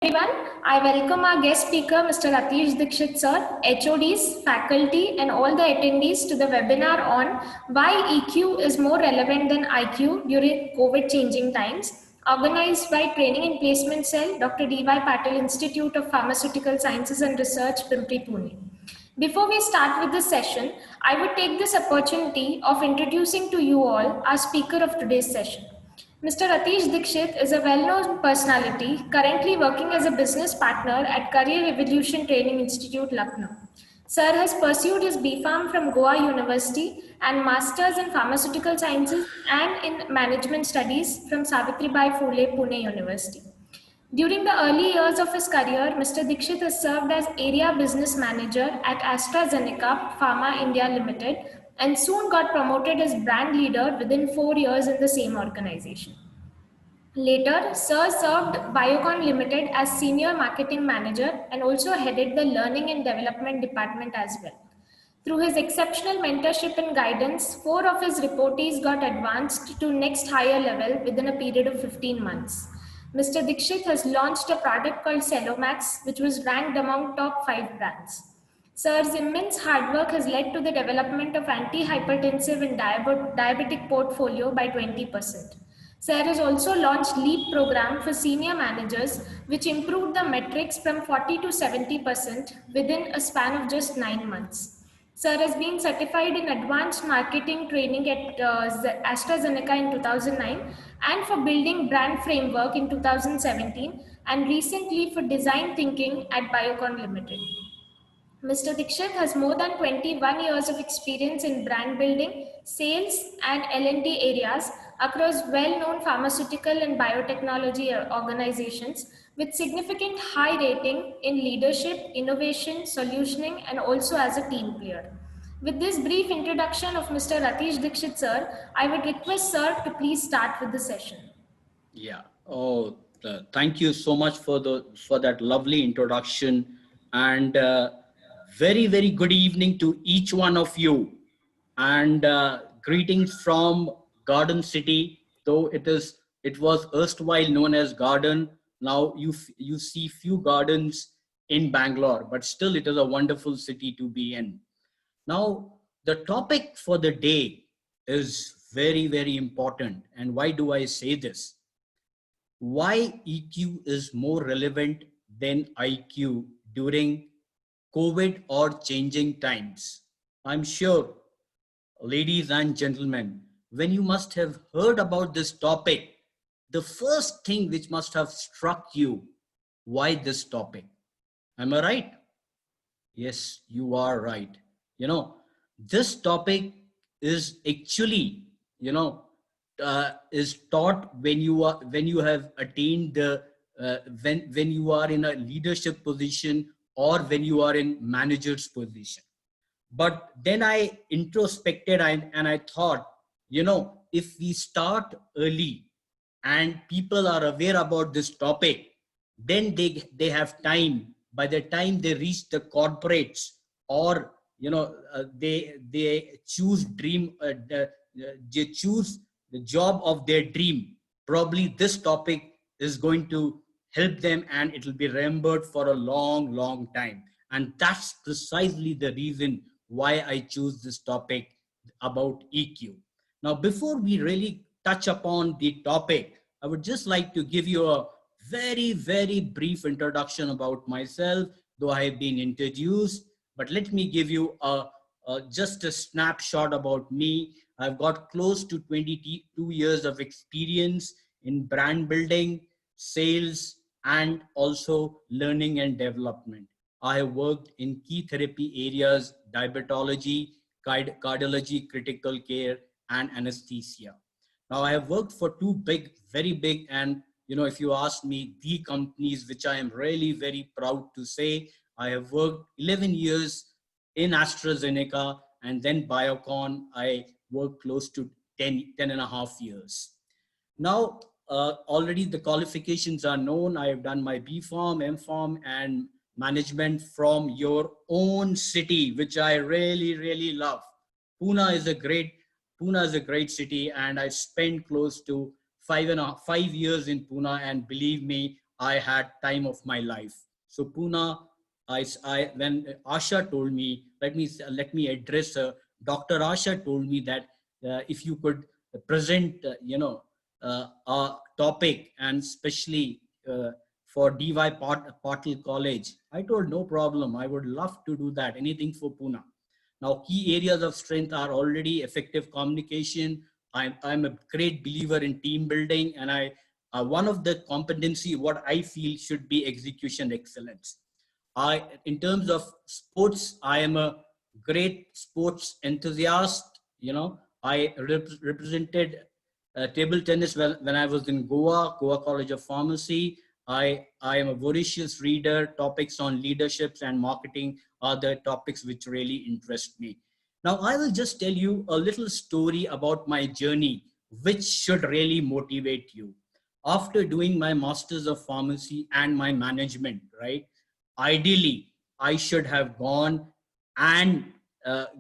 Everyone, I welcome our guest speaker, Mr. Atish Dikshit sir, HODs, faculty, and all the attendees to the webinar on why EQ is more relevant than IQ during COVID changing times, organized by Training and Placement Cell, Dr. D.Y. Patil Institute of Pharmaceutical Sciences and Research, Pimpri, Pune. Before we start with the session, I would take this opportunity of introducing to you all our speaker of today's session. Mr. Atish Dikshit is a well-known personality currently working as a business partner at Career Evolution Training Institute, Lucknow. Sir has pursued his B.Pharm from Goa University and Masters in Pharmaceutical Sciences and in Management Studies from Savitribai Phule, Pune University. During the early years of his career, Mr. Dikshit has served as Area Business Manager at AstraZeneca Pharma India Limited and soon got promoted as brand leader within 4 years in the same organization. Later, Sir served Biocon Limited as Senior Marketing Manager and also headed the Learning and Development Department as well. Through his exceptional mentorship and guidance, 4 of his reportees got advanced to next higher level within a period of 15 months. Mr. Dikshit has launched a product called Cellomax, which was ranked among top 5 brands. Sir's immense hard work has led to the development of anti-hypertensive and diabetic portfolio by 20%. Sir has also launched LEAP program for senior managers, which improved the metrics from 40 to 70% within a span of just 9 months. Sir has been certified in advanced marketing training at AstraZeneca in 2009 and for building brand framework in 2017 and recently for design thinking at Biocon Limited. Mr. Dikshit has more than 21 years of experience in brand building, sales and L&D areas across well-known pharmaceutical and biotechnology organizations with significant high rating in leadership, innovation, solutioning and also as a team player. With this brief introduction of Mr. Atish Dikshit sir, I would request sir to please start with the session. Yeah. Oh, thank you so much for that lovely introduction, and very good evening to each one of you, and greetings from Garden City. Though it was erstwhile known as Garden, now you see few gardens in Bangalore, but still it is a wonderful city to be in. Now the topic for the day is very important, and why do I say this? Why EQ is more relevant than IQ during COVID or changing times. I'm sure, ladies and gentlemen, when you must have heard about this topic, the first thing which must have struck you, why this topic? Am I right? Yes, you are right. This topic is actually, is taught when you have attained the when you are in a leadership position or when you are in manager's position. But then I introspected and I thought, if we start early and people are aware about this topic, then they have time. By the time they reach the corporates, or they choose they choose the job of their dream, probably this topic is going to help them and it will be remembered for a long time. And that's precisely the reason why I choose this topic about EQ. Now, before we really touch upon the topic, I would just like to give you a very brief introduction about myself, though I have been introduced. But let me give you just a snapshot about me. I've got close to 22 years of experience in brand building, sales, and also learning and development. I have worked in key therapy areas, diabetology, cardiology, critical care, and anesthesia. Now, I have worked for two very big, and if you ask me, the companies which I am really very proud to say, I have worked 11 years in AstraZeneca, and then Biocon, I worked close to 10 and a half years. Now, already the qualifications are known. I have done my B.Pharm, M.Pharm, and management from your own city, which I really love. Pune is a great city, and I spent close to 5 years in Pune, and believe me, I had time of my life. So Pune, when Asha told me, let me address her. Dr. Asha told me that if you could present, a topic, and especially for DY Patil College, I told no problem. I would love to do that. Anything for Pune. Now, key areas of strength are already effective communication. I'm a great believer in team building, and one of the competency what I feel should be execution excellence. In terms of sports, I am a great sports enthusiast. I represented table tennis when I was in Goa College of Pharmacy. I am a voracious reader. Topics on leaderships and marketing are the topics which really interest me. Now, I will just tell you a little story about my journey, which should really motivate you. After doing my Masters of Pharmacy and my management, right? Ideally, I should have and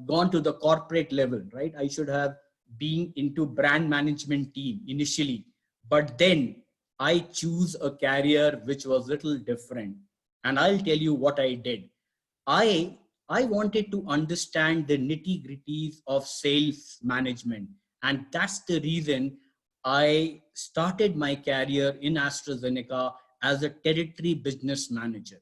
gone to the corporate level, right? I should have been into brand management team initially, but then I choose a career which was little different. And I'll tell you what I did. I I wanted to understand the nitty gritties of sales management. And that's the reason I started my career in AstraZeneca as a territory business manager.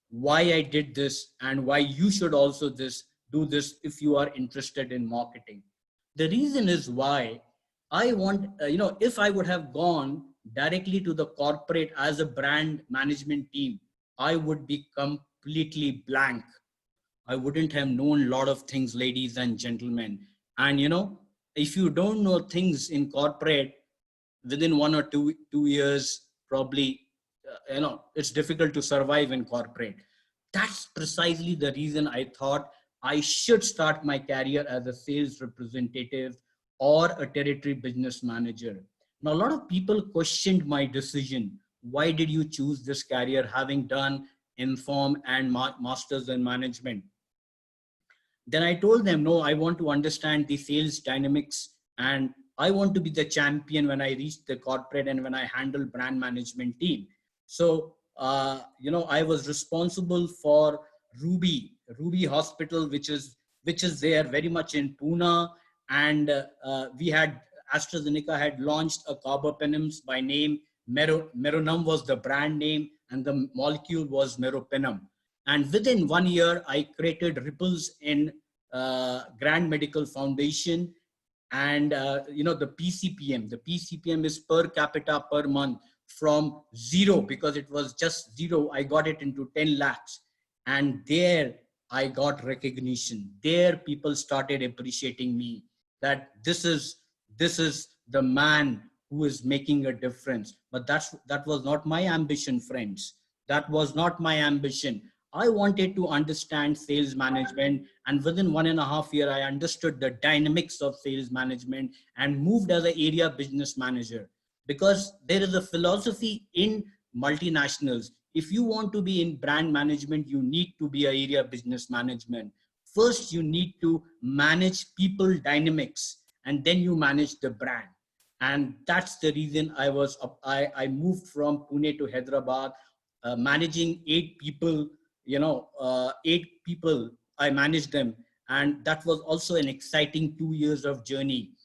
Why I did this and why you should also do this if you are interested in marketing. The reason is why I want, if I would have gone directly to the corporate as a brand management team, I would be completely blank. I wouldn't have known a lot of things, ladies and gentlemen. And if you don't know things in corporate, within 1 or 2 years, probably, it's difficult to survive in corporate. That's precisely the reason I thought I should start my career as a sales representative or a territory business manager. Now, a lot of people questioned my decision. Why did you choose this career having done Inform and Masters in Management? Then I told them, no, I want to understand the sales dynamics, and I want to be the champion when I reach the corporate and when I handle brand management team. So, I was responsible for Ruby Hospital, which is there very much in Pune. And we had AstraZeneca had launched a carbapenems by name. Meronum was the brand name, and the molecule was meropenem. And within 1 year, I created ripples in Grand Medical Foundation. And the PCPM is per capita per month. From zero, because it was just zero, I got it into 10 lakhs. And there I got recognition. There people started appreciating me, that this is the man who is making a difference. But that was not my ambition, friends. That was not my ambition. I wanted to understand sales management, and within 1.5 years, I understood the dynamics of sales management and moved as an area business manager. Because there is a philosophy in multinationals. If you want to be in brand management, you need to be an area business management. First, you need to manage people dynamics, and then you manage the brand. And that's the reason I moved from Pune to Hyderabad, managing 8 people. 8 people, I managed them. And that was also an exciting 2 years of journey.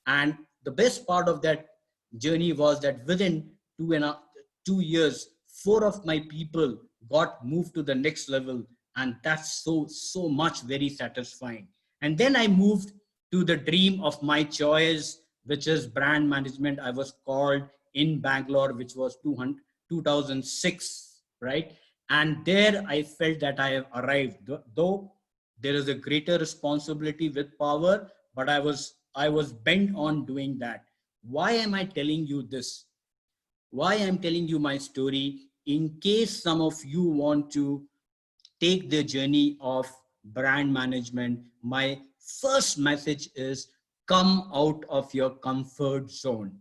And the best part of that journey was that within 2 years, 4 of my people got moved to the next level. And that's so much very satisfying. And then I moved to the dream of my choice, which is brand management. I was called in Bangalore, which was 2006, right? And there I felt that I have arrived, though there is a greater responsibility with power, but I was bent on doing that. Why am I telling you this? Why I'm telling you my story? In case some of you want to take the journey of brand management, my first message is, come out of your comfort zone.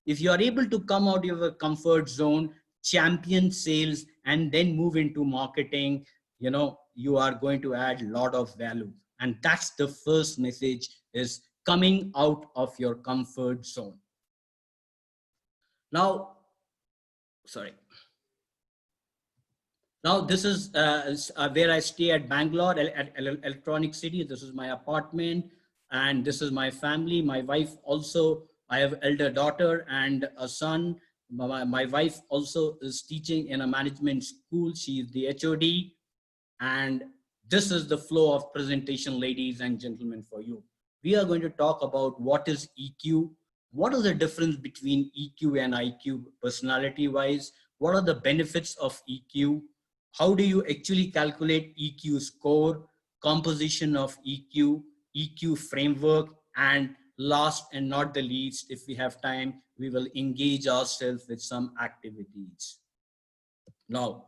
If you are able to come out of your comfort zone, champion sales, and then move into marketing, you are going to add a lot of value. And that's the first message, is coming out of your comfort zone. Now, sorry. Now, this is where I stay at Bangalore, at Electronic City. This is my apartment, and this is my family. My wife also, I have elder daughter and a son. My wife also is teaching in a management school. She is the HOD. And this is the flow of presentation, ladies and gentlemen, for you. We are going to talk about what is EQ, what is the difference between EQ and IQ personality wise, what are the benefits of EQ, how do you actually calculate EQ score, composition of EQ, EQ framework, and last and not the least, if we have time, we will engage ourselves with some activities. Now,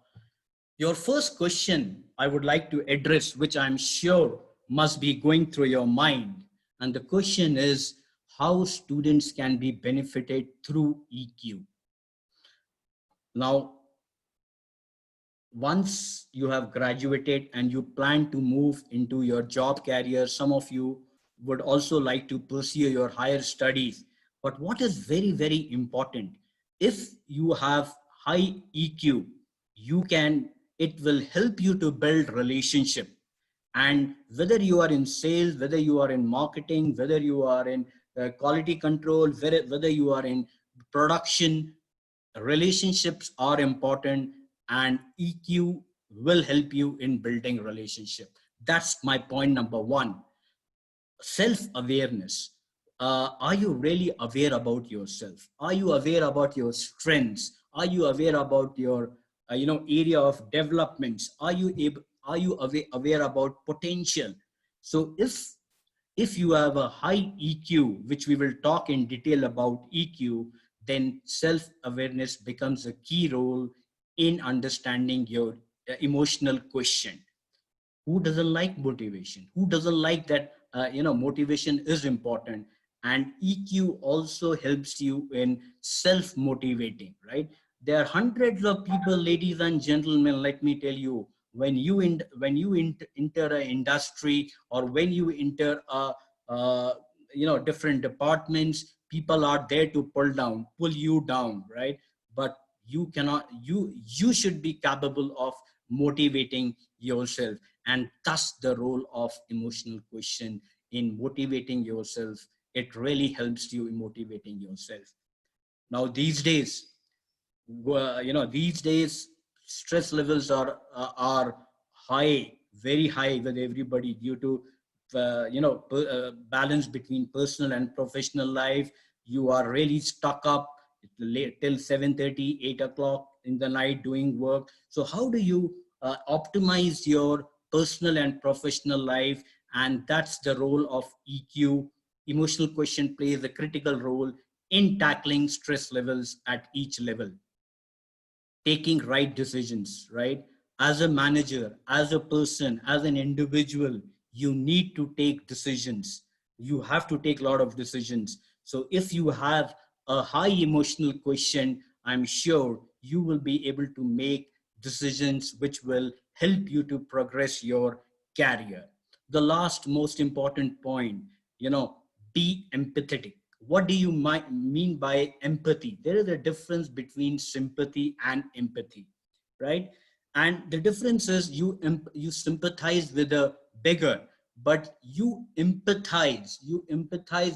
your first question I would like to address, which I'm sure must be going through your mind, and the question is how students can be benefited through EQ. Now, once you have graduated and you plan to move into your job career, some of you would also like to pursue your higher studies. But what is very, very important, if you have high EQ, it will help you to build relationship. And whether you are in sales, whether you are in marketing, whether you are in quality control, whether you are in production, relationships are important, and EQ will help you in building relationship. That's my point number one. Self-awareness. Are you really aware about yourself? Are you aware about your strengths? Are you aware about your area of developments? Are you aware about potential? So if you have a high EQ, which we will talk in detail about EQ, then self-awareness becomes a key role in understanding your emotional quotient. Who doesn't like motivation? Who doesn't like that? Motivation is important, and EQ also helps you in self-motivating, right? There are hundreds of people, ladies and gentlemen, let me tell you, when you enter an industry, or when you enter different departments, people are there to pull you down, right? But you should be capable of motivating yourself, and thus the role of emotional quotient in motivating yourself. It really helps you in motivating yourself. Now, these days stress levels are high, very high with everybody, due to balance between personal and professional life. You are really stuck up late till 7:30, 8 o'clock in the night doing work. So how do you optimize your personal and professional life? And that's the role of EQ. Emotional quotient plays a critical role in tackling stress levels at each level. Taking right decisions, right? As a manager, as a person, as an individual, you need to take decisions. You have to take a lot of decisions. So if you have a high emotional quotient, I'm sure you will be able to make decisions which will help you to progress your career. The last most important point, be empathetic. What do you mean by empathy? There is a difference between sympathy and empathy, right? And the difference is you sympathize with a beggar, but you empathize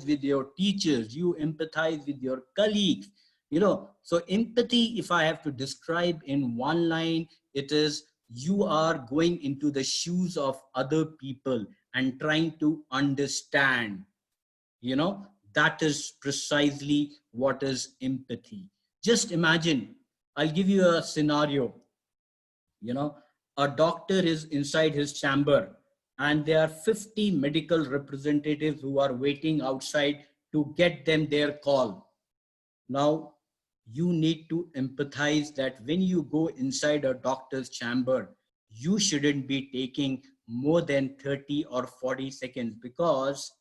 with your teachers, you empathize with your colleagues. So empathy, if I have to describe in one line, it is you are going into the shoes of other people and trying to understand. That is precisely what is empathy. Just imagine, I'll give you a scenario. you know a doctor is inside his chamber, and there are 50 medical representatives who are waiting outside to get them their call. Now, you need to empathize that when you go inside a doctor's chamber, you shouldn't be taking more than 30 or 40 seconds, because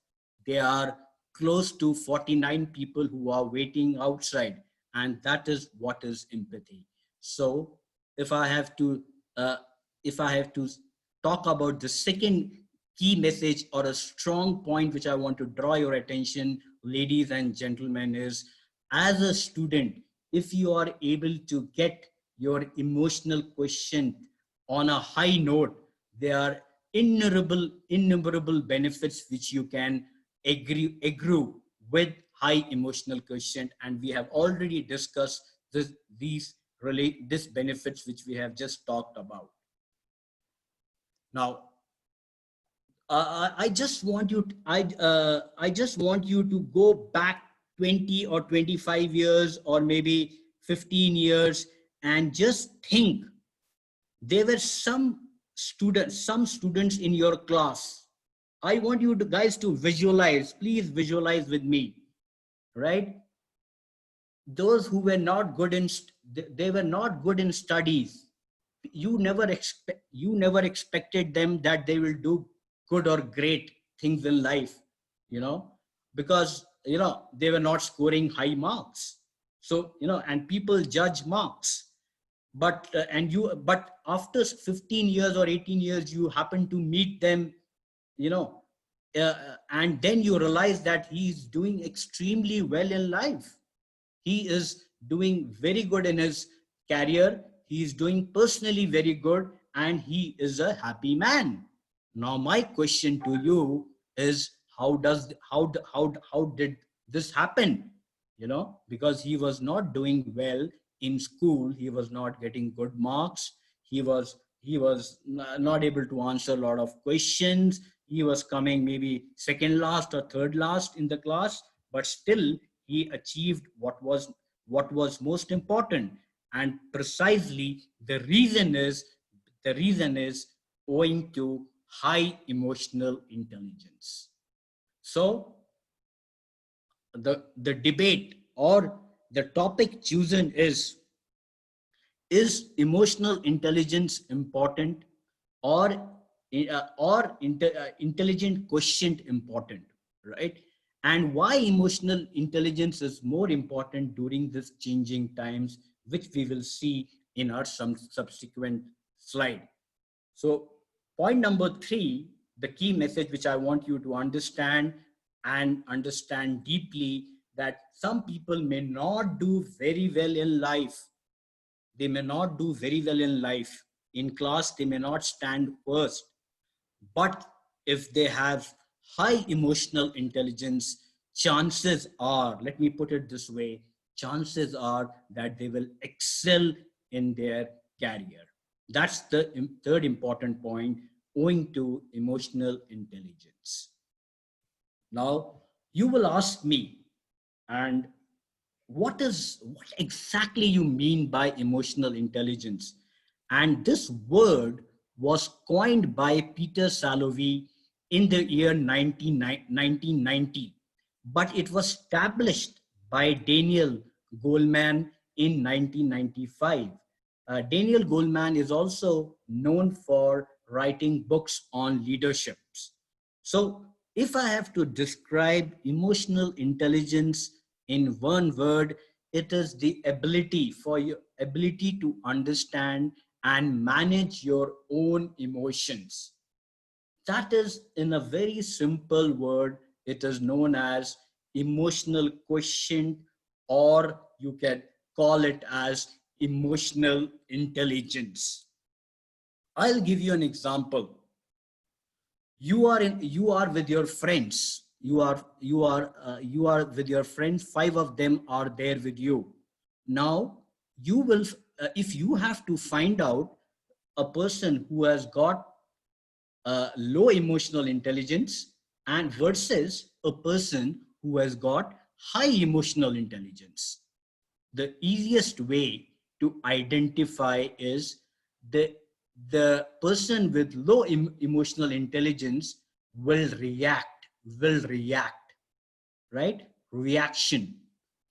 there are close to 49 people who are waiting outside. And that is what is empathy. So if I have to, uh, if I have to talk about the second key message or a strong point which I want to draw your attention, ladies and gentlemen, is as a student, if you are able to get your emotional quotient on a high note. There are innumerable benefits which you can accrue with high emotional quotient, and we have already discussed these benefits which we have just talked about. Now, I just want you. I just want you to go back 20 or 25 years, or maybe 15 years, and just think. There were some students in your class. I want you to guys to visualize. Please visualize with me, right? Those who were not good in they were not good in studies. You never expected them that they will do good or great things in life, because they were not scoring high marks. So and people judge marks, but but after 15 years or 18 years you happen to meet them, and then you realize that he's doing extremely well in life. He is doing very good in his career. He is doing personally very good, and he is a happy man. Now, my question to you is, how did this happen? Because he was not doing well in school. He was not getting good marks. He was not able to answer a lot of questions. He was coming maybe second last or third last in the class, but still he achieved what was most important. And precisely the reason is owing to high emotional intelligence. So the debate or the topic chosen is emotional intelligence important, or intelligent quotient important, right? And why emotional intelligence is more important during this changing times, which we will see in our some subsequent slide. So point number 3, the key message which I want you to understand and understand deeply, that some people may not do very well in life. They may not do very well in life. In class, they may not stand first. But if they have high emotional intelligence, chances are, let me put it this way, chances are that they will excel in their career. That's the third important point, owing to emotional intelligence. Now, you will ask me, and what exactly you mean by emotional intelligence? And this word was coined by Peter Salovey in the year 1990, but it was established by Daniel Goleman in 1995. Daniel Goleman is also known for writing books on leaderships. So if I have to describe emotional intelligence in one word, it is the ability to understand and manage your own emotions. That is, in a very simple word, it is known as emotional quotient, or you can call it as emotional intelligence. I'll give you an example. You are with your friends. You are with your friends. 5 of them are there with you. Now you will, if you have to find out a person who has got low emotional intelligence and versus a person who has got high emotional intelligence, the easiest way to identify is the person with low emotional intelligence will react, right? Reaction.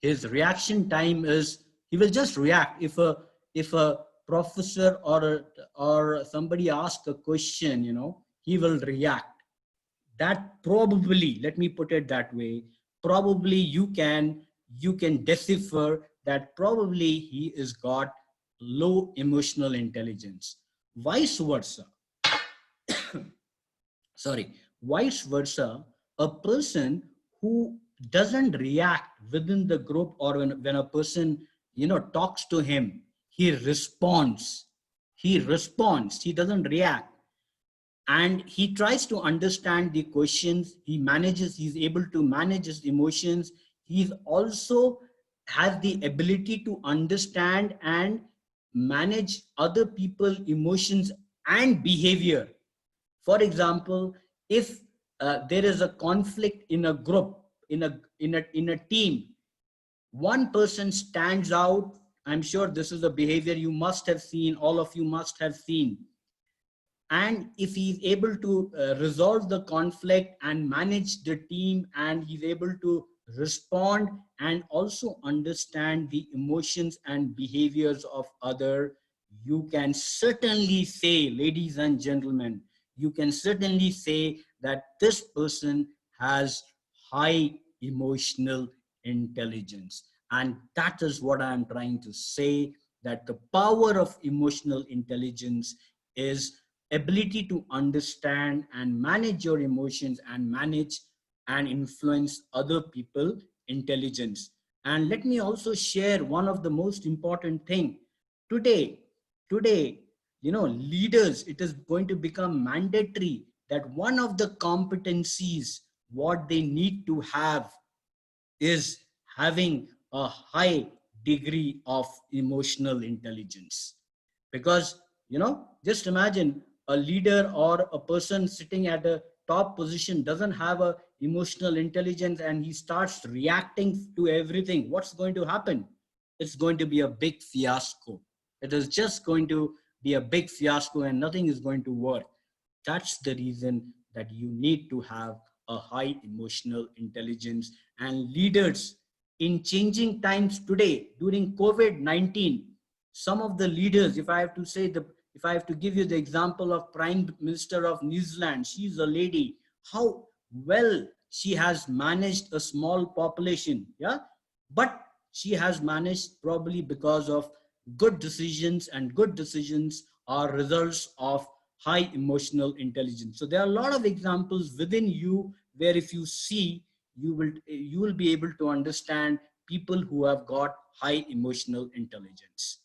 His reaction time is, he will just react. If a professor or somebody asks a question, he will react. That probably, let me put it that way, probably you can decipher that probably he is got low emotional intelligence. Vice versa, vice versa, a person who doesn't react within the group, or when a person talks to him, he responds. He responds, he doesn't react. And he tries to understand the questions. He's able to manage his emotions. He's also has the ability to understand and manage other people's emotions and behavior. For example, if there is a conflict in a group, in a team, one person stands out. I'm sure this is a behavior you must have seen, all of you must have seen. And if he's able to resolve the conflict and manage the team, and he's able to respond and also understand the emotions and behaviors of other, you can certainly say, ladies and gentlemen, you can certainly say that this person has high emotional intelligence. And that is what I'm trying to say, that the power of emotional intelligence is ability to understand and manage your emotions and manage and influence other people intelligence. And let me also share one of the most important thing today, leaders, it is going to become mandatory that one of the competencies what they need to have is having a high degree of emotional intelligence. Because, just imagine a leader or a person sitting at a top position doesn't have a emotional intelligence and he starts reacting to everything. What's going to happen? It's going to be a big fiasco. It is just going to be a big fiasco and nothing is going to work. That's the reason that you need to have a high emotional intelligence. And leaders in changing times today during COVID-19, some of the leaders, if I have to give you the example of Prime Minister of New Zealand, she's a lady, how well she has managed a small population, yeah, but she has managed probably because of good decisions, and good decisions are results of high emotional intelligence. So there are a lot of examples within you where if you see, you will be able to understand people who have got high emotional intelligence.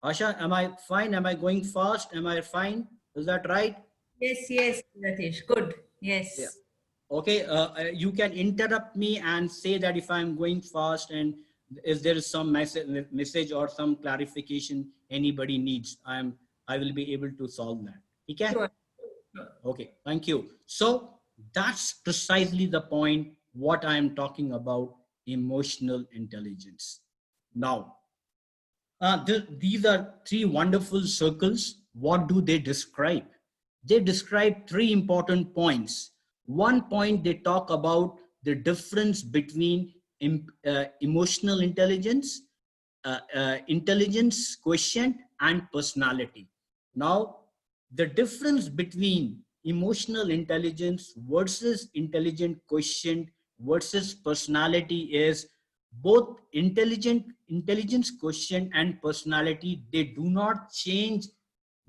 Asha, am I fine? Am I going fast? Am I fine? Is that right? Yes, Ratish. Good. Yeah. Yes. Okay, you can interrupt me and say that if I'm going fast and if there is some message or some clarification anybody needs, I will be able to solve that. Okay? Sure. Sure. Okay, thank you. So that's precisely the point what I am talking about, emotional intelligence. Now, these are three wonderful circles. What do they describe? They describe three important points. One point, they talk about the difference between emotional intelligence, intelligence quotient, and personality. Now, the difference between emotional intelligence versus intelligent quotient versus personality is both intelligence quotient and personality, they do not change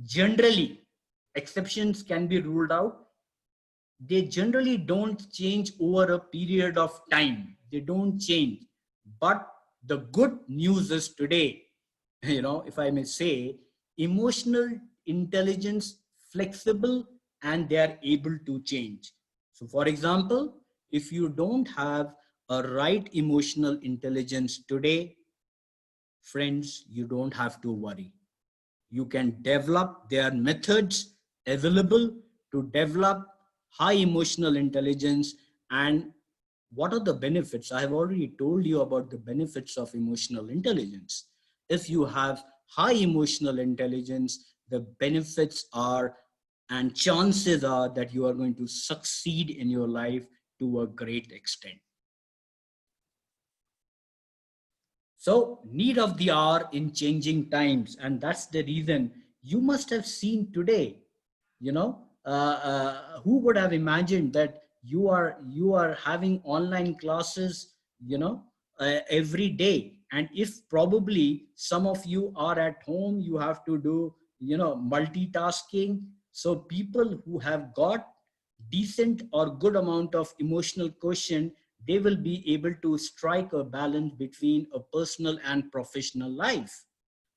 generally. Exceptions can be ruled out. They generally don't change over a period of time. They don't change. But the good news is today, if I may say, emotional intelligence flexible and they are able to change. So for example, if you don't have a right emotional intelligence today, friends, you don't have to worry. You can develop, there are methods available to develop high emotional intelligence. And what are the benefits? I have already told you about the benefits of emotional intelligence. If you have high emotional intelligence, the benefits are and chances are that you are going to succeed in your life to a great extent. So need of the hour in changing times. And that's the reason you must have seen today, who would have imagined that you are having online classes, every day. And if probably some of you are at home, you have to do, multitasking. So people who have got decent or good amount of emotional quotient, they will be able to strike a balance between a personal and professional life.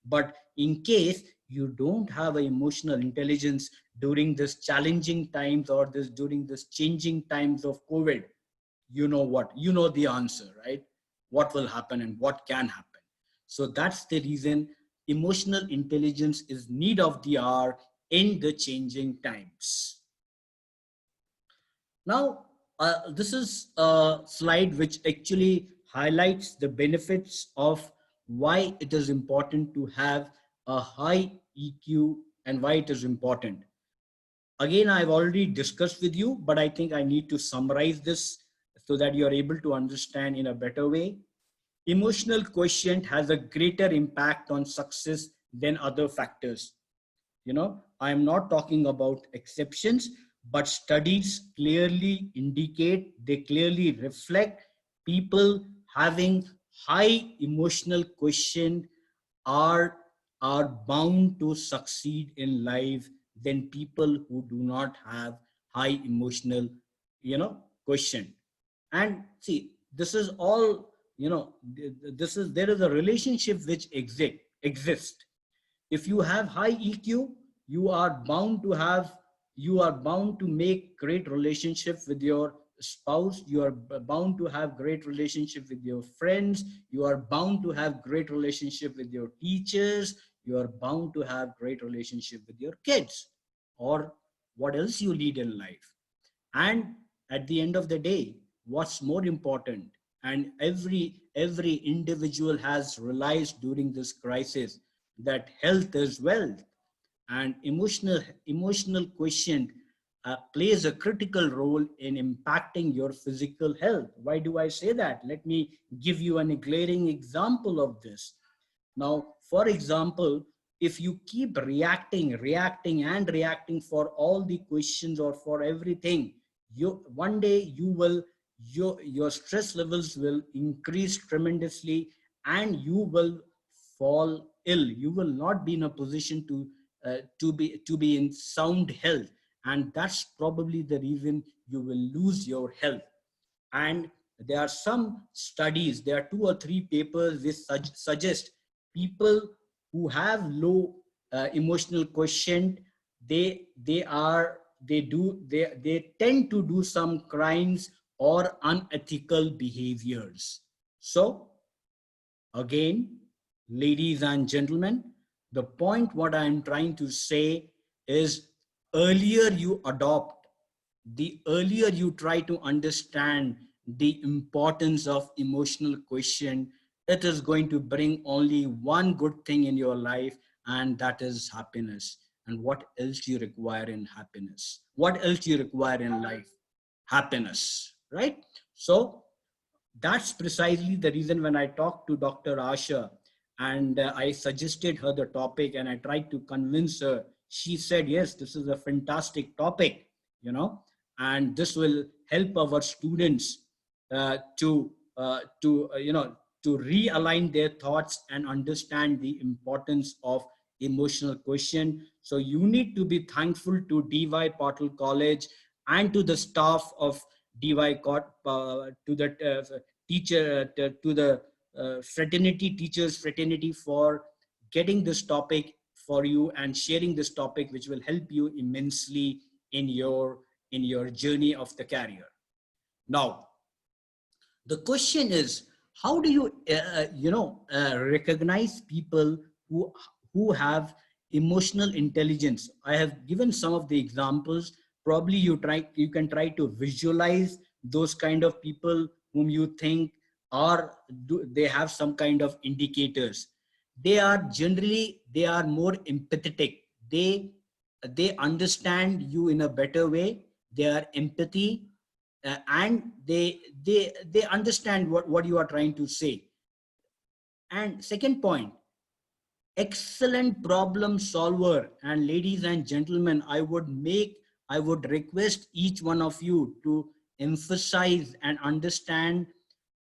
But in case you don't have an emotional intelligence during this challenging times or during this changing times of COVID, you know what? You know the answer, right? What will happen and what can happen. So that's the reason emotional intelligence is need of the hour in the changing times. Now, this is a slide which actually highlights the benefits of why it is important to have a high EQ and why it is important. Again, I've already discussed with you, but I think I need to summarize this so that you are able to understand in a better way. Emotional quotient has a greater impact on success than other factors. You know, I'm not talking about exceptions, but studies clearly indicate, they clearly reflect people having high emotional quotient are are bound to succeed in life than people who do not have high emotional, quotient. And see, this is all, this is, there is a relationship which exists. If you have high EQ, you are bound to have, you are bound to make great relationship with your spouse, you are bound to have great relationship with your friends, you are bound to have great relationship with your teachers, you are bound to have great relationship with your kids, or what else you lead in life. And at the end of the day, what's more important, and every individual has realized during this crisis, that health is wealth, and emotional quotient plays a critical role in impacting your physical health. Why do I say that? Let me give you a glaring example of this. Now, for example, if you keep reacting and reacting for all the questions or for everything, you one day you will, your stress levels will increase tremendously, and you will fall ill. You will not be in a position to be in sound health, and that's probably the reason you will lose your health. And there are some studies, there are 2 or 3 papers which suggest people who have low emotional quotient, they tend to do some crimes or unethical behaviors. So again, ladies and gentlemen, the point what I'm trying to say is, earlier you adopt, the earlier you try to understand the importance of emotional quotient, it is going to bring only one good thing in your life, and that is happiness. And what else do you require in happiness? What else do you require in life? Happiness, right? So that's precisely the reason when I talked to Dr. Asha and I suggested her the topic and I tried to convince her, she said, yes, this is a fantastic topic, and this will help our students to realign their thoughts and understand the importance of emotional quotient. So you need to be thankful to DY Patil College and to the staff of DY to the teacher, to the fraternity, teachers fraternity, for getting this topic for you and sharing this topic, which will help you immensely in your journey of the career. Now, the question is, how do you recognize people who have emotional intelligence? I have given some of the examples. Probably you can try to visualize those kind of people whom you think they have some kind of indicators. They are more empathetic. They understand you in a better way. They are empathy, and they understand what you are trying to say. And second point, excellent problem solver. And ladies and gentlemen, I would request each one of you to emphasize and understand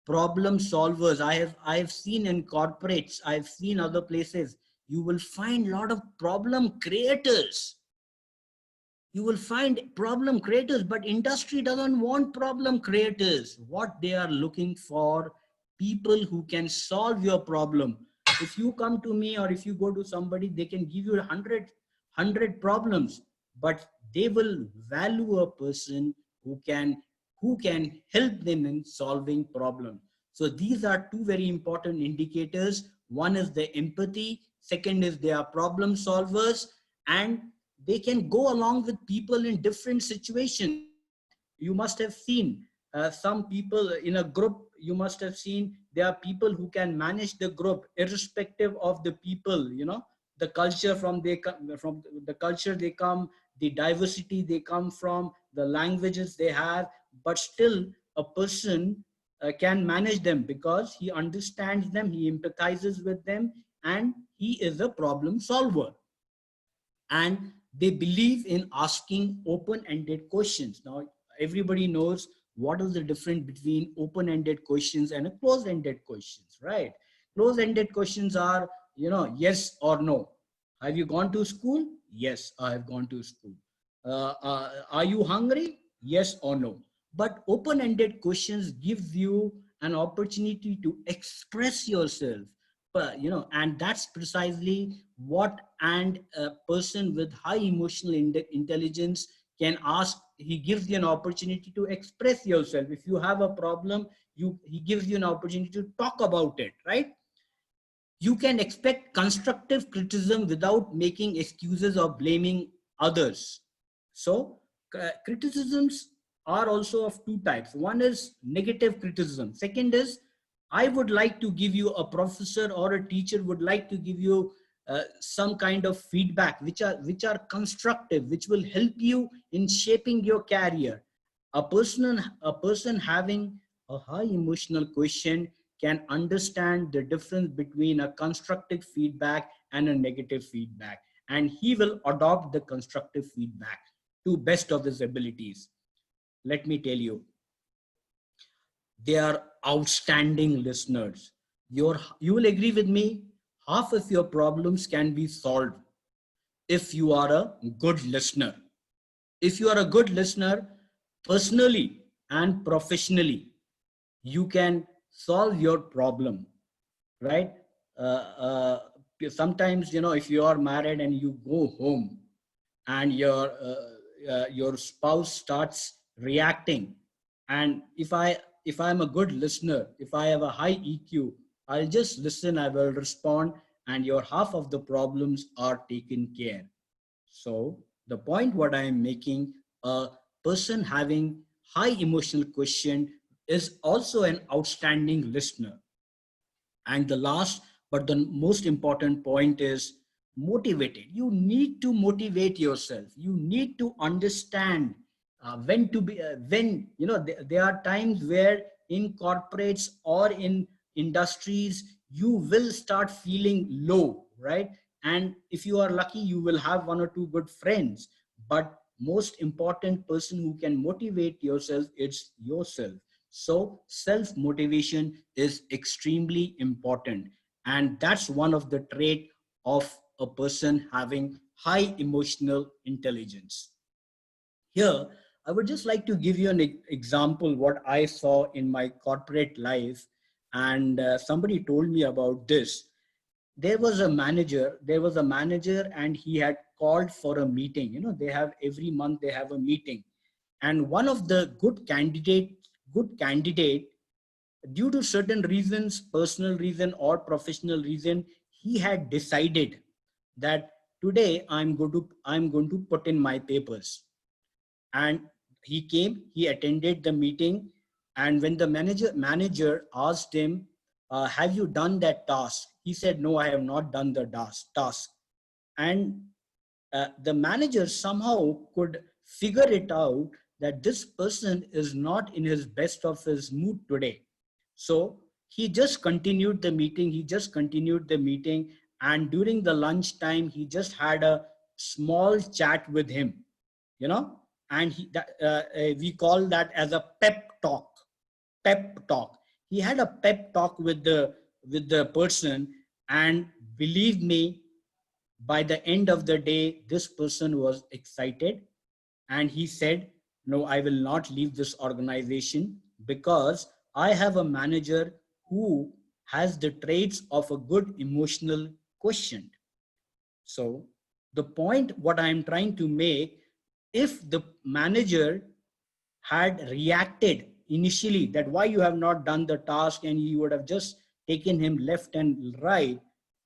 problem solvers. I have seen in corporates, I've seen other places, you will find a lot of problem creators. You will find problem creators, but industry doesn't want problem creators. What they are looking for, people who can solve your problem. If you come to me or if you go to somebody, they can give you 100 problems, but they will value a person who can help them in solving problems. So these are two very important indicators. One is the empathy, second is they are problem solvers, and they can go along with people in different situations. You must have seen some people in a group. You must have seen there are people who can manage the group irrespective of the people, the culture from the culture they come, the diversity they come from, the languages they have, but still a person can manage them because he understands them, he empathizes with them, and he is a problem solver. And they believe in asking open-ended questions. Now, everybody knows what is the difference between open-ended questions and closed-ended questions, right? Closed-ended questions are, yes or no. Have you gone to school? Yes, I have gone to school. Are you hungry? Yes or no. But open-ended questions gives you an opportunity to express yourself. But, and that's precisely what and a person with high emotional intelligence can ask. He gives you an opportunity to express yourself. If you have a problem, he gives you an opportunity to talk about it, right? You can expect constructive criticism without making excuses or blaming others. So criticisms are also of two types. One is negative criticism. Second is, I would like to give you, a professor or a teacher would like to give you some kind of feedback which are constructive, which will help you in shaping your career. A person having a high emotional quotient can understand the difference between a constructive feedback and a negative feedback, and he will adopt the constructive feedback to best of his abilities. Let me tell you, they are outstanding listeners. You will agree with me, half of your problems can be solved if you are a good listener. If you are a good listener, personally and professionally, you can solve your problem, right? Sometimes, if you are married and you go home and your spouse starts reacting, and if I'm a good listener, if I have a high EQ, I'll just listen, I will respond, and your half of the problems are taken care. So the point what I am making, a person having high emotional quotient is also an outstanding listener. And the last but the most important point is motivated. You need to motivate yourself. You need to understand when to be, when, there are times where in corporates or in industries, you will start feeling low, right? And if you are lucky, you will have one or two good friends. But most important person who can motivate yourself, it's yourself. So self-motivation is extremely important. And that's one of the trait of a person having high emotional intelligence. Here, I would just like to give you an example what I saw in my corporate life. And somebody told me about this. There was a manager and he had called for a meeting. They have every month they have a meeting. And one of the good candidate, due to certain reasons, personal reason or professional reason, he had decided that today I'm going to put in my papers. And he came, he attended the meeting, and when the manager asked him, have you done that task, he said, no, I have not done the task. And the manager somehow could figure it out that this person is not in his best of his mood today. So he just continued the meeting, and during the lunch time, he just had a small chat with him, and we call that as a pep talk. He had a pep talk with the person, and believe me, by the end of the day, this person was excited, and he said, no, I will not leave this organization because I have a manager who has the traits of a good emotional quotient. So the point what I'm trying to make, if the manager had reacted initially that why you have not done the task and you would have just taken him left and right,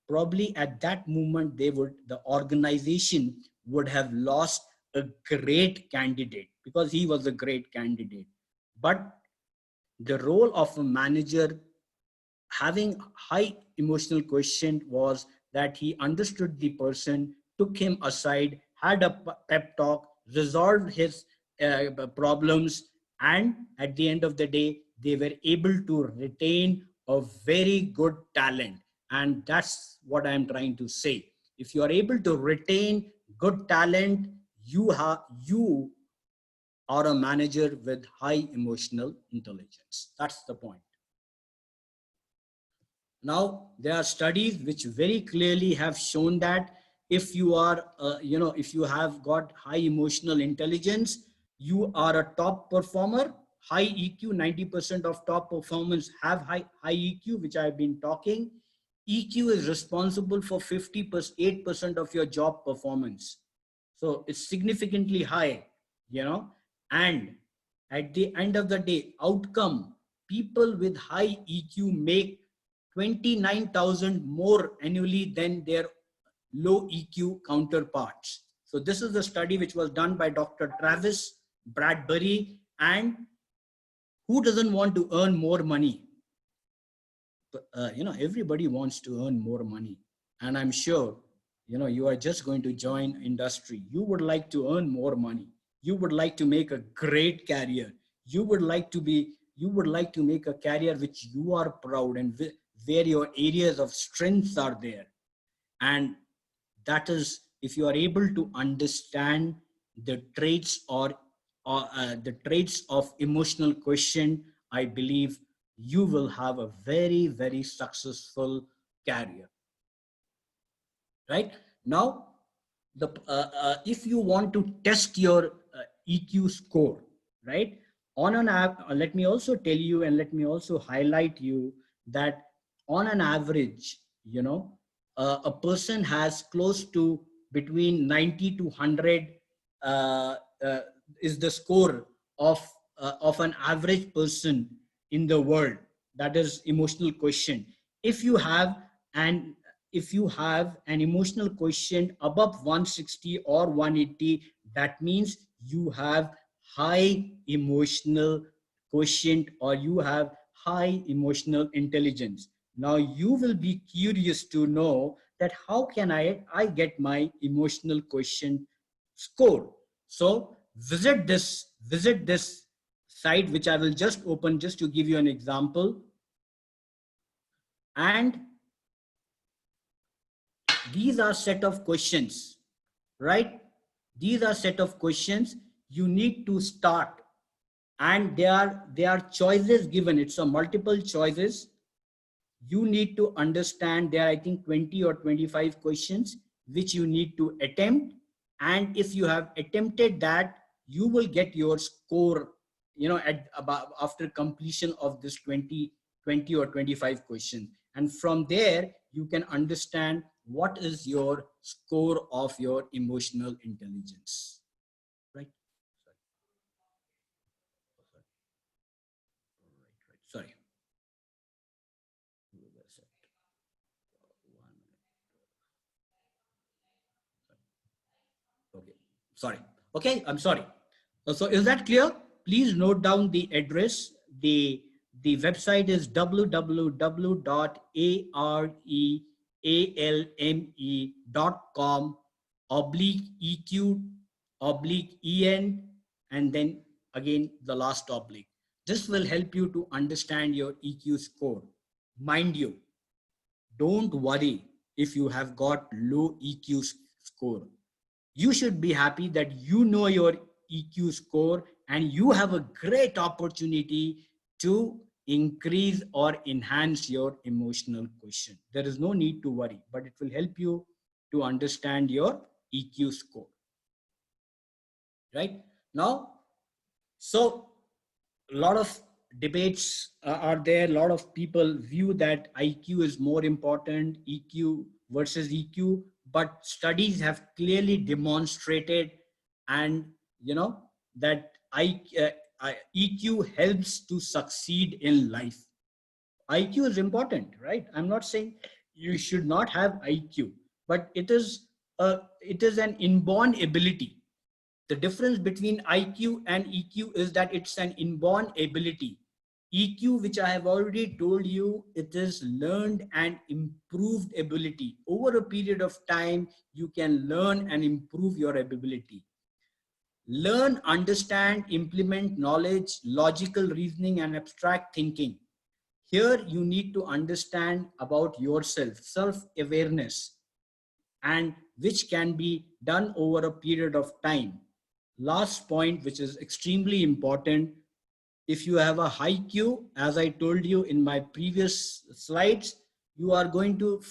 probably at that moment the organization would have lost a great candidate because he was a great candidate. But the role of a manager having high emotional quotient was that he understood the person, took him aside, had a pep talk, resolved his problems, and at the end of the day, they were able to retain a very good talent. And that's what I'm trying to say. If you are able to retain good talent, you are a manager with high emotional intelligence. That's the point. Now, there are studies which very clearly have shown that if you are, if you have got high emotional intelligence, you are a top performer, high EQ, 90% of top performers have high EQ, which I've been talking. EQ is responsible for 8% of your job performance. So it's significantly high, and at the end of the day, outcome, people with high EQ make 29,000 more annually than their low EQ counterparts. So this is the study which was done by Dr. Travis Bradbury. And who doesn't want to earn more money? Everybody wants to earn more money. And I'm sure, you are just going to join industry. You would like to earn more money. You would like to make a great career. You would like to make a career which you are proud and where your areas of strengths are there. And that is, if you are able to understand the traits or the traits of emotional quotient, I believe you will have a very, very successful career. Right now, if you want to test your EQ score, right? On an app, let me also tell you and let me also highlight you that on an average, a person has close to between 90 to 100 is the score of an average person in the world. That is emotional quotient. If you have an emotional quotient above 160 or 180, that means you have high emotional quotient or you have high emotional intelligence. Now you will be curious to know that how can I get my emotional quotient score. So visit this site, which I will just open just to give you an example. And these are set of questions, right? These are set of questions you need to start, and there are choices given. It's a multiple choices. You need to understand there are, I think, 20 or 25 questions which you need to attempt. And if you have attempted that, you will get your score, at about after completion of this 20 or 25 questions. And from there, you can understand what is your score of your emotional intelligence, right? Sorry. Okay, sorry. Okay, I'm sorry. So is that clear? Please note down the address. The website is www.arealme.com/EQ/EN, and then again the last oblique. This will help you to understand your EQ score. Mind you, don't worry if you have got low EQ score. You should be happy that you know your EQ score and you have a great opportunity to increase or enhance your emotional quotient. There is no need to worry, but it will help you to understand your EQ score. Right now, so a lot of debates are there. A lot of people view that IQ is more important, EQ versus EQ, but studies have clearly demonstrated, and you know, that EQ helps to succeed in life. IQ is important, right? I'm not saying you should not have IQ, but it is an inborn ability. The difference between IQ and EQ is that it's an inborn ability. EQ, which I have already told you, it is learned and improved ability. Over a period of time, you can learn and improve your ability. Learn, understand, implement knowledge, logical reasoning, and abstract thinking. Here you need to understand about yourself, self-awareness, and which can be done over a period of time. Last point, which is extremely important, if you have a high Q, as I told you in my previous slides, you are going to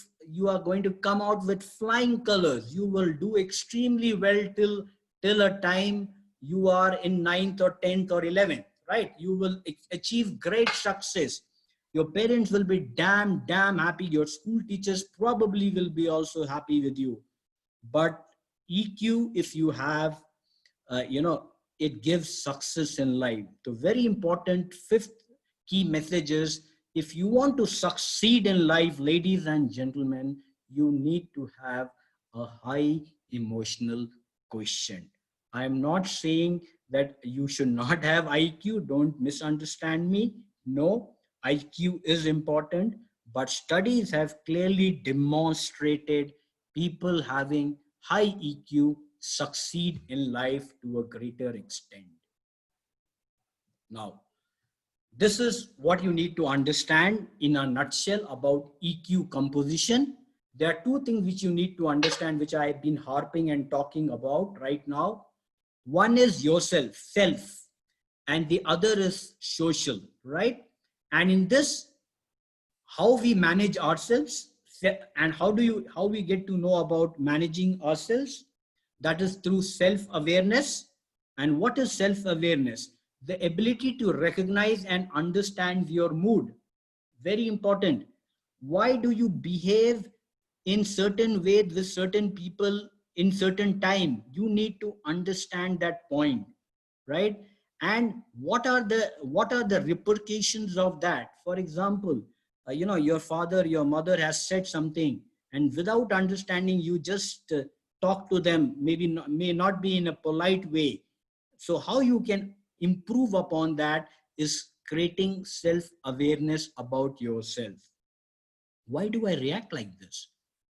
come out with flying colors. You will do extremely well till a time you are in 9th or 10th or 11th, right? You will achieve great success. Your parents will be damn happy. Your school teachers probably will be also happy with you. But EQ, if you have, it gives success in life. The very important fifth key message is, if you want to succeed in life, ladies and gentlemen, you need to have a high emotional quotient. I'm not saying that you should not have IQ. Don't misunderstand me. No, IQ is important, but studies have clearly demonstrated people having high EQ succeed in life to a greater extent. Now, this is what you need to understand in a nutshell about EQ composition. There are two things which you need to understand, which I've been harping and talking about right now. One is yourself, self, and the other is social, right? And in this, how we manage ourselves and how we get to know about managing ourselves, that is through self-awareness. And what is self-awareness? The ability to recognize and understand your mood. Very important. Why do you behave in certain ways with certain people in certain time? You need to understand that point, right? And what are the repercussions of that? For example, your father, your mother has said something, and without understanding, you just talk to them, may not be in a polite way. So how you can improve upon that is creating self-awareness about yourself. Why do I react like this?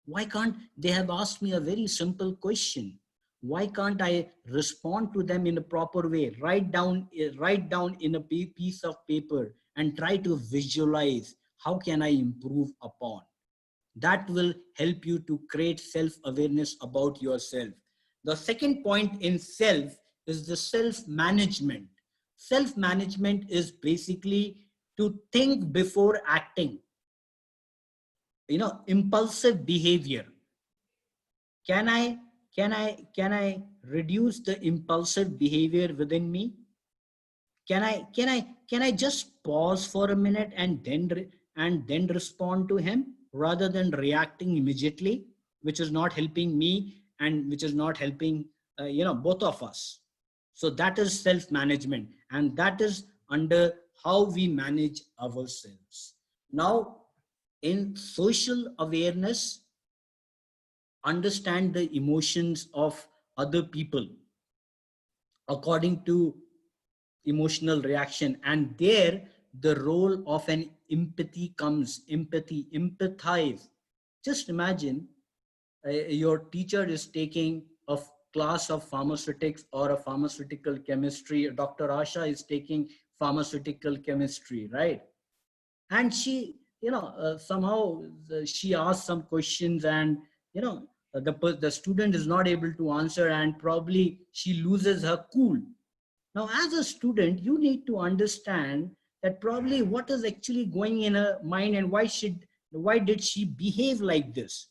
Why can't they have asked me a very simple question? Why can't I respond to them in a proper way? Write down in a piece of paper and try to visualize how can I improve upon. That will help you to create self-awareness about yourself. The second point in self is the self-management. Self-management is basically to think before acting. Impulsive behavior. Can I reduce the impulsive behavior within me? Can I just pause for a minute and then respond to him, rather than reacting immediately, which is not helping me and which is not helping both of us. So that is self-management, and that is under how we manage ourselves. Now, in social awareness, understand the emotions of other people according to emotional reaction, and there the role of an empathy comes. Empathize. Just imagine your teacher is taking a class of pharmaceutics or a pharmaceutical chemistry. Dr. Asha is taking pharmaceutical chemistry, right? And she, somehow she asks some questions, and the student is not able to answer, and probably she loses her cool. Now, as a student, you need to understand that probably what is actually going in her mind, and why did she behave like this?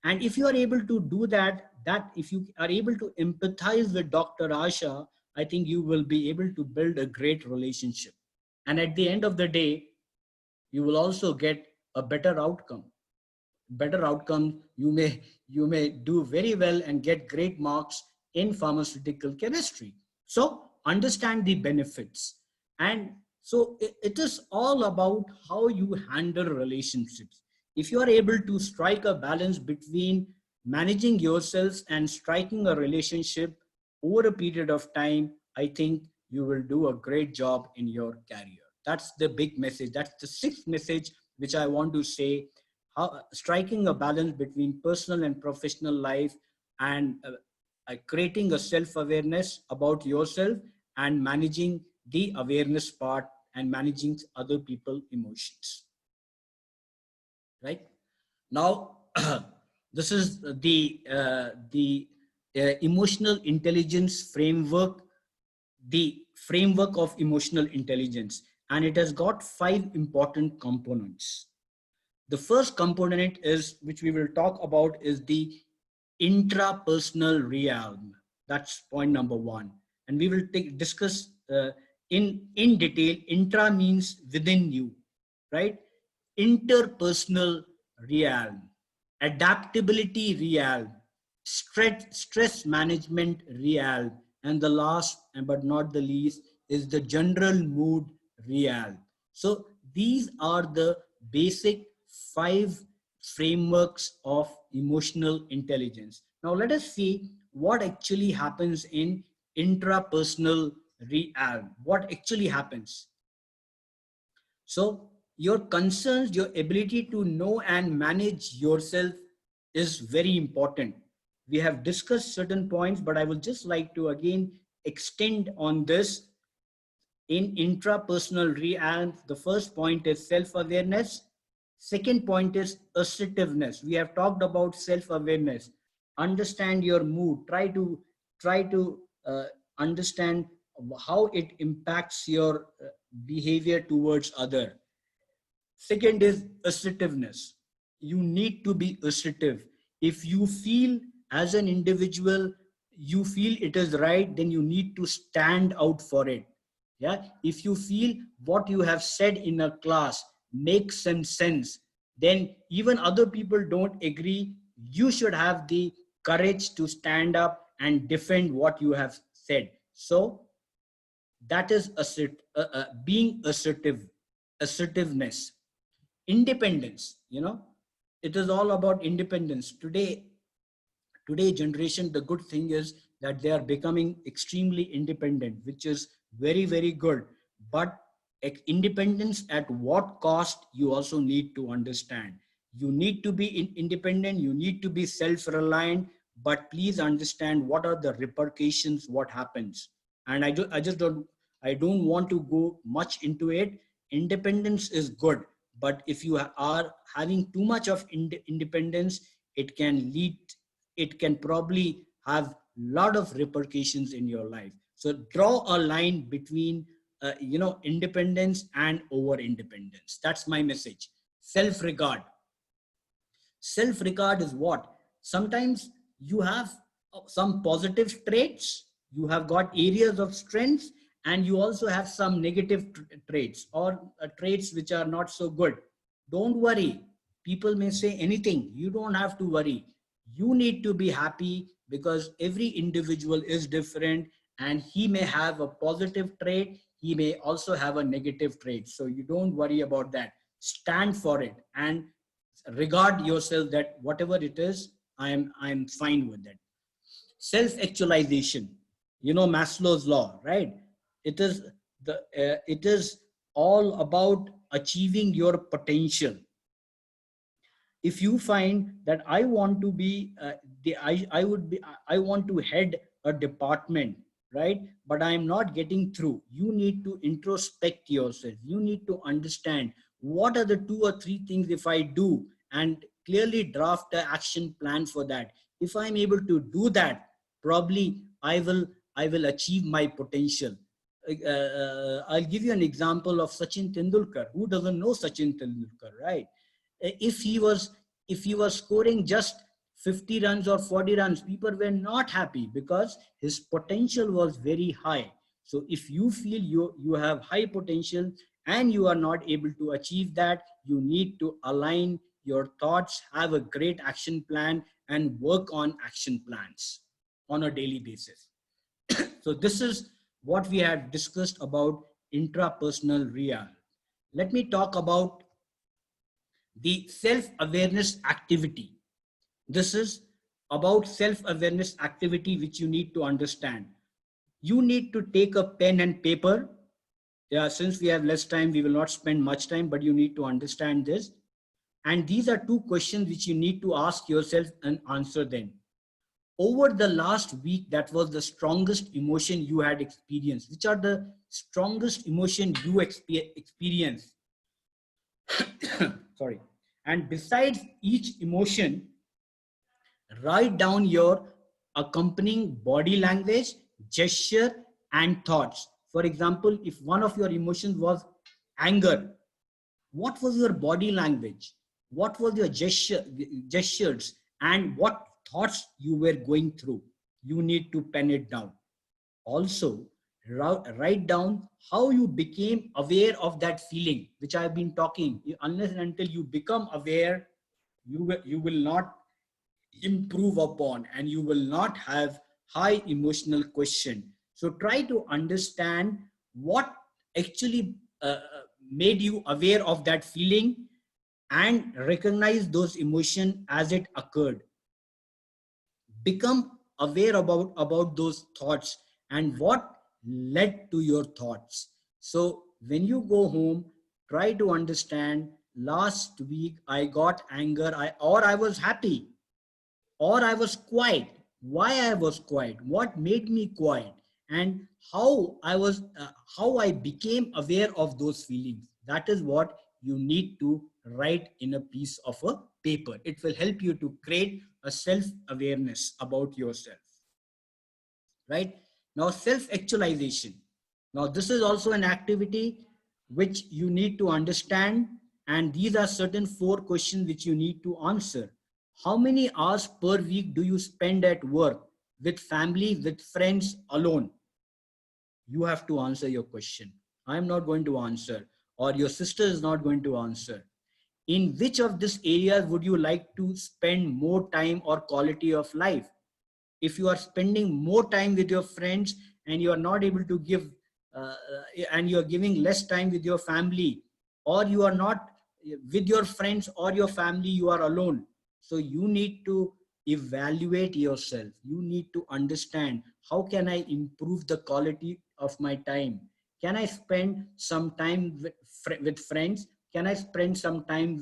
And if you are able to do that if you are able to empathize with Dr. Asha, I think you will be able to build a great relationship. And at the end of the day, you will also get a better outcome. Better outcome, you may do very well and get great marks in pharmaceutical chemistry. So understand the benefits. And so it is all about how you handle relationships. If you are able to strike a balance between managing yourselves and striking a relationship over a period of time, I think you will do a great job in your career. That's the big message. That's the sixth message which I want to say. How striking a balance between personal and professional life, and creating a self-awareness about yourself, and managing the awareness part, and managing other people emotions. Right now, this is the emotional intelligence framework, the framework of emotional intelligence, and it has got 5 important components. The first component is, which we will talk about, is the intrapersonal realm. That's point number 1. And we will discuss in detail. Intra means within you, right? Interpersonal realm, adaptability realm, stress management realm, and the last but not the least is the general mood realm. So these are the basic 5 frameworks of emotional intelligence. Now let us see what actually happens in intrapersonal realm. What actually happens? So your concerns, your ability to know and manage yourself is very important. We have discussed certain points, but I would just like to again extend on this. In intrapersonal realm, the first point is self-awareness. Second point is assertiveness. We have talked about self-awareness. Understand your mood. Try to understand how it impacts your behavior towards other. Second is assertiveness. You need to be assertive. If you feel as an individual, you feel it is right, then you need to stand out for it. Yeah. If you feel what you have said in a class makes some sense, then even other people don't agree, you should have the courage to stand up and defend what you have said. So that is being assertive. Assertiveness. Independence, it is all about independence. Today generation, the good thing is that they are becoming extremely independent, which is very, very good. But independence at what cost, you also need to understand. You need to be independent, you need to be self-reliant, but please understand what are the repercussions, what happens. And I don't want to go much into it. Independence is good, but if you are having too much of independence, it can probably have a lot of repercussions in your life. So draw a line between independence and over independence. That's my message. Self-regard. Self-regard is what? Sometimes you have some positive traits, you have got areas of strengths, and you also have some negative traits, or traits which are not so good. Don't worry. People may say anything. You don't have to worry. You need to be happy, because every individual is different, and he may have a positive trait, he may also have a negative trait. So you don't worry about that. Stand for it and regard yourself that whatever it is, I'm fine with it. Self-actualization, Maslow's law, right? It is all about achieving your potential. If you find that I want to be I want to head a department, right, but I am not getting through, you need to introspect yourself. You need to understand what are the 2 or 3 things if I do, and clearly draft an action plan for that. If I'm able to do that, probably I will achieve my potential. I'll give you an example of Sachin Tendulkar. Who doesn't know Sachin Tendulkar, right? If he was scoring just 50 runs or 40 runs, people were not happy, because his potential was very high. So if you feel you have high potential, and you are not able to achieve that, you need to align your thoughts, have a great action plan, and work on action plans on a daily basis. So this is what we have discussed about intrapersonal real. Let me talk about the self-awareness activity. This is about self-awareness activity which you need to understand. You need to take a pen and paper. Yeah, since we have less time, we will not spend much time, but you need to understand this. And these are two questions which you need to ask yourself and answer them. Over the last week, that was the strongest emotion you had experienced. Which are the strongest emotion you experienced? Sorry. And besides each emotion, write down your accompanying body language, gesture, and thoughts. For example, if one of your emotions was anger, what was your body language? What was your gestures, and what thoughts you were going through? You need to pen it down. Also, write down how you became aware of that feeling, which I've been talking. Unless and until you become aware, you will not improve upon, and you will not have high emotional question. So try to understand what actually made you aware of that feeling, and recognize those emotions as it occurred. Become aware about those thoughts and what led to your thoughts. So when you go home, try to understand, last week I got anger, or I was happy, or I was quiet. Why I was quiet? What made me quiet? And how I became aware of those feelings. That is what you need to write in a piece of a paper. It will help you to create a self-awareness about yourself. Right? Now, self-actualization. Now, this is also an activity which you need to understand. And these are certain 4 questions which you need to answer. How many hours per week do you spend at work, with family, with friends, alone? You have to answer your question. I'm not going to answer, or your sister is not going to answer. In which of these areas would you like to spend more time or quality of life? If you are spending more time with your friends and you are not able to give, and you are giving less time with your family, or you are not with your friends or your family, you are alone. So you need to evaluate yourself. You need to understand, how can I improve the quality of my time? Can I spend some time with friends? Can I spend some time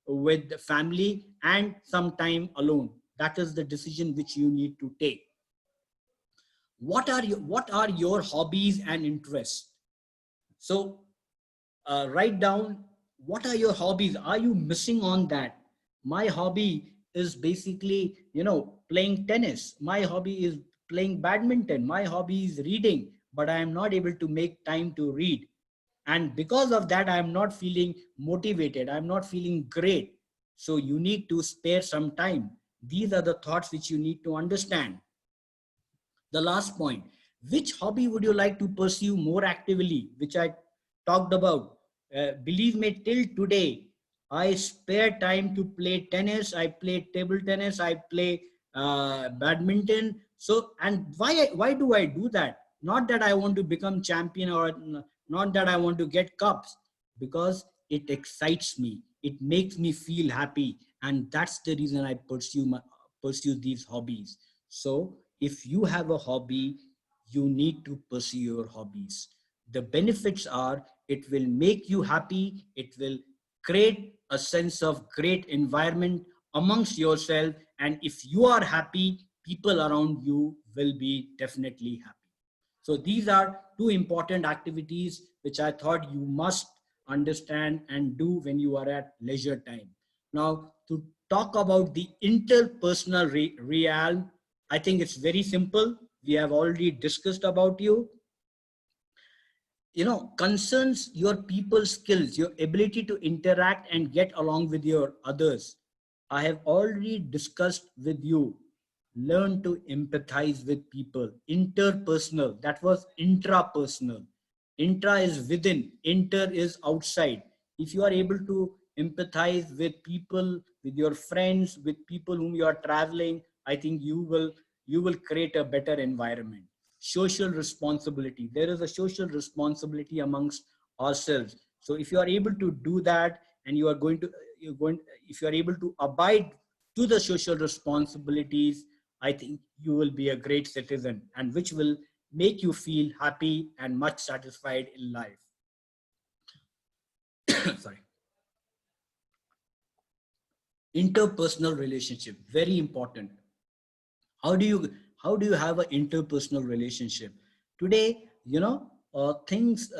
with family and some time alone? That is the decision which you need to take. What are your hobbies and interests? So write down, what are your hobbies? Are you missing on that? My hobby is basically, playing tennis. My hobby is playing badminton. My hobby is reading, but I am not able to make time to read. And because of that, I am not feeling motivated. I'm not feeling great. So you need to spare some time. These are the thoughts which you need to understand. The last point, which hobby would you like to pursue more actively, which I talked about? Believe me, till today, I spare time to play tennis. I play table tennis. I play badminton. So, and why do I do that? Not that I want to become champion, or not that I want to get cups, because it excites me. It makes me feel happy. And that's the reason I pursue these hobbies. So if you have a hobby, you need to pursue your hobbies. The benefits are, it will make you happy. It will create a sense of great environment amongst yourself. And if you are happy, people around you will be definitely happy. So these are 2 important activities which I thought you must understand and do when you are at leisure time. Now, to talk about the interpersonal realm, I think it's very simple. We have already discussed about you. Concerns your people skills, your ability to interact and get along with your others. I have already discussed with you. Learn to empathize with people. Interpersonal, that was intrapersonal. Intra is within, inter is outside. If you are able to empathize with people, with your friends, with people whom you are traveling, I think you will create a better environment. Social responsibility. There is a social responsibility amongst ourselves. So if you are able to do that, and you're going, if you are able to abide to the social responsibilities, I think you will be a great citizen, and which will make you feel happy and much satisfied in life. Sorry. Interpersonal relationship, very important. How do you have an interpersonal relationship today? Things,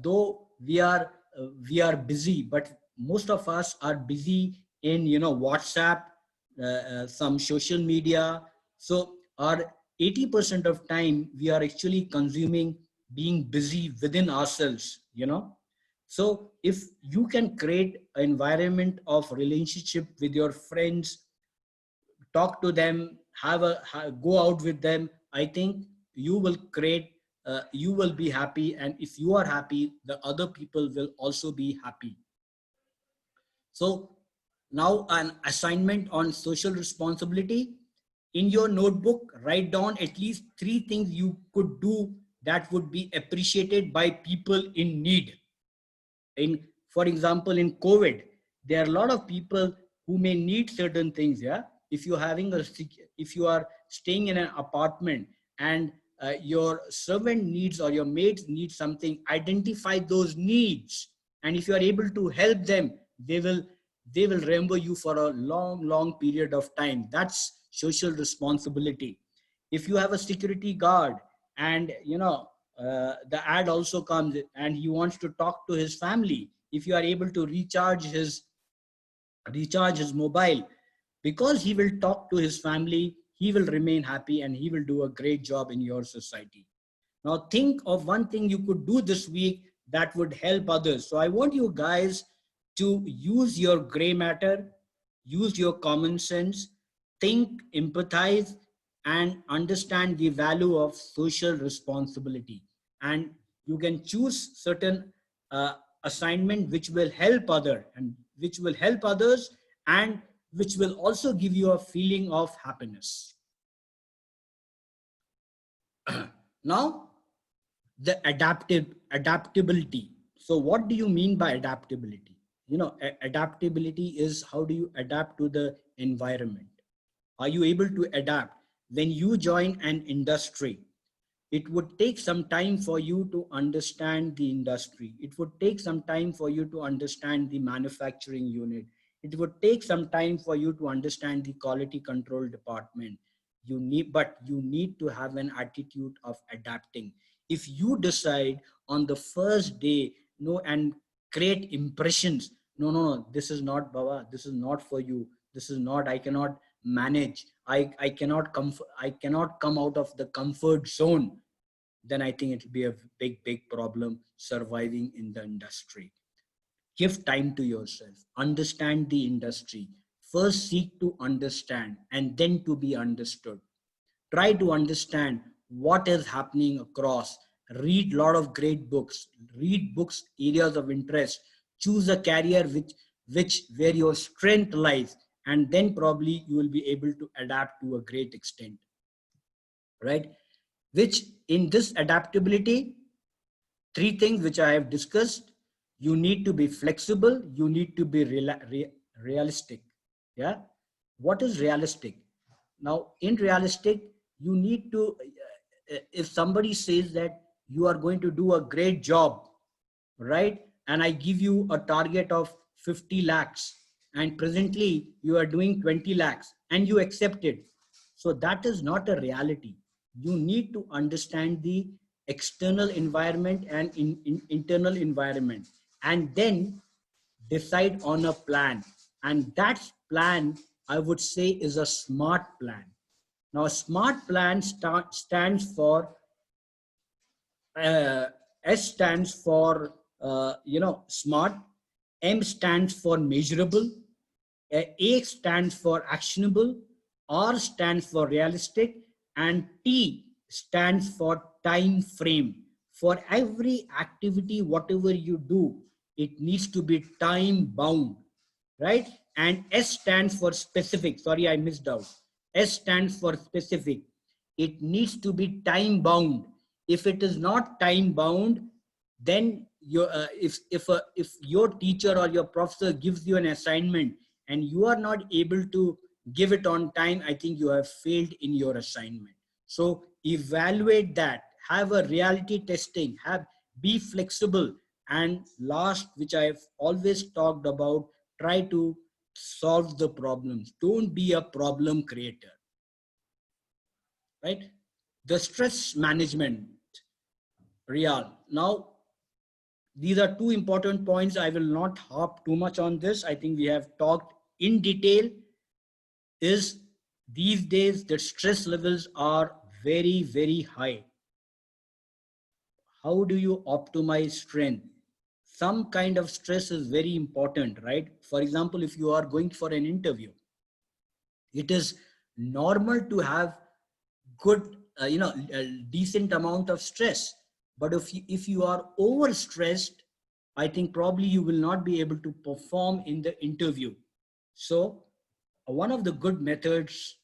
though we are busy, but most of us are busy in WhatsApp, some social media. So our 80% of time we are actually consuming being busy within ourselves. So if you can create an environment of relationship with your friends, talk to them, go out with them, I think you will create, you will be happy, and if you are happy, the other people will also be happy. So now an assignment on social responsibility. In your notebook, write down at least 3 things you could do that would be appreciated by people in need. For example, in COVID, there are a lot of people who may need certain things. Yeah, if you're if you are staying in an apartment, and your servant needs or your maids need something, identify those needs, and if you are able to help them, they will remember you for a long period of time. That's social responsibility. If you have a security guard, and the ad also comes, and he wants to talk to his family, if you are able to recharge his mobile, because he will talk to his family, he will remain happy, and he will do a great job in your society. Now think of one thing you could do this week that would help others. So I want you guys to use your gray matter, use your common sense, think, empathize, and understand the value of social responsibility. And you can choose certain uh, assignment which will help others, and which will also give you a feeling of happiness. Now, the adaptability. So what do you mean by adaptability? Adaptability is how do you adapt to the environment. Are you able to adapt? When you join an industry, it would take some time for you to understand the industry. It would take some time for you to understand the manufacturing unit. It would take some time for you to understand the quality control department. But you need to have an attitude of adapting. If you decide on the first day, no, and create impressions, no, this is not, Baba, this is not for you. This is not, I cannot manage. I cannot come out of the comfort zone. Then I think it'll be a big problem surviving in the industry. Give time to yourself, understand the industry. First seek to understand, and then to be understood. Try to understand what is happening across. Read a lot of great books, read books, areas of interest, choose a career where your strength lies, and then probably you will be able to adapt to a great extent, right? Which in this adaptability, 3 things which I have discussed: you need to be flexible, you need to be realistic. Yeah, what is realistic? Now in realistic, you need to, if somebody says that you are going to do a great job, right, and I give you a target of 50 lakhs, and presently you are doing 20 lakhs, and you accept it, so that is not a reality. You need to understand the external environment and internal environment, and then decide on a plan. And that plan, I would say, is a smart plan. Now a smart plan stands for, S stands for smart, M stands for measurable, A stands for actionable, R stands for realistic, and T stands for time frame. For every activity, whatever you do, it needs to be time bound, right? And S stands for specific. Sorry, I missed out. S stands for specific. It needs to be time bound. If it is not time bound, then if your teacher or your professor gives you an assignment and you are not able to give it on time, I think you have failed in your assignment. So evaluate that, have a reality testing, be flexible, and last, which I've always talked about, try to solve the problems. Don't be a problem creator, right? The stress management, Real. Now, these are two important points. I will not harp too much on this. I think we have talked in detail. Is these days the stress levels are very, very high. How do you optimize strength? Some kind of stress is very important, right? For example, if you are going for an interview, it is normal to have good, a decent amount of stress. But if you are overstressed, I think probably you will not be able to perform in the interview. So one of the good methods,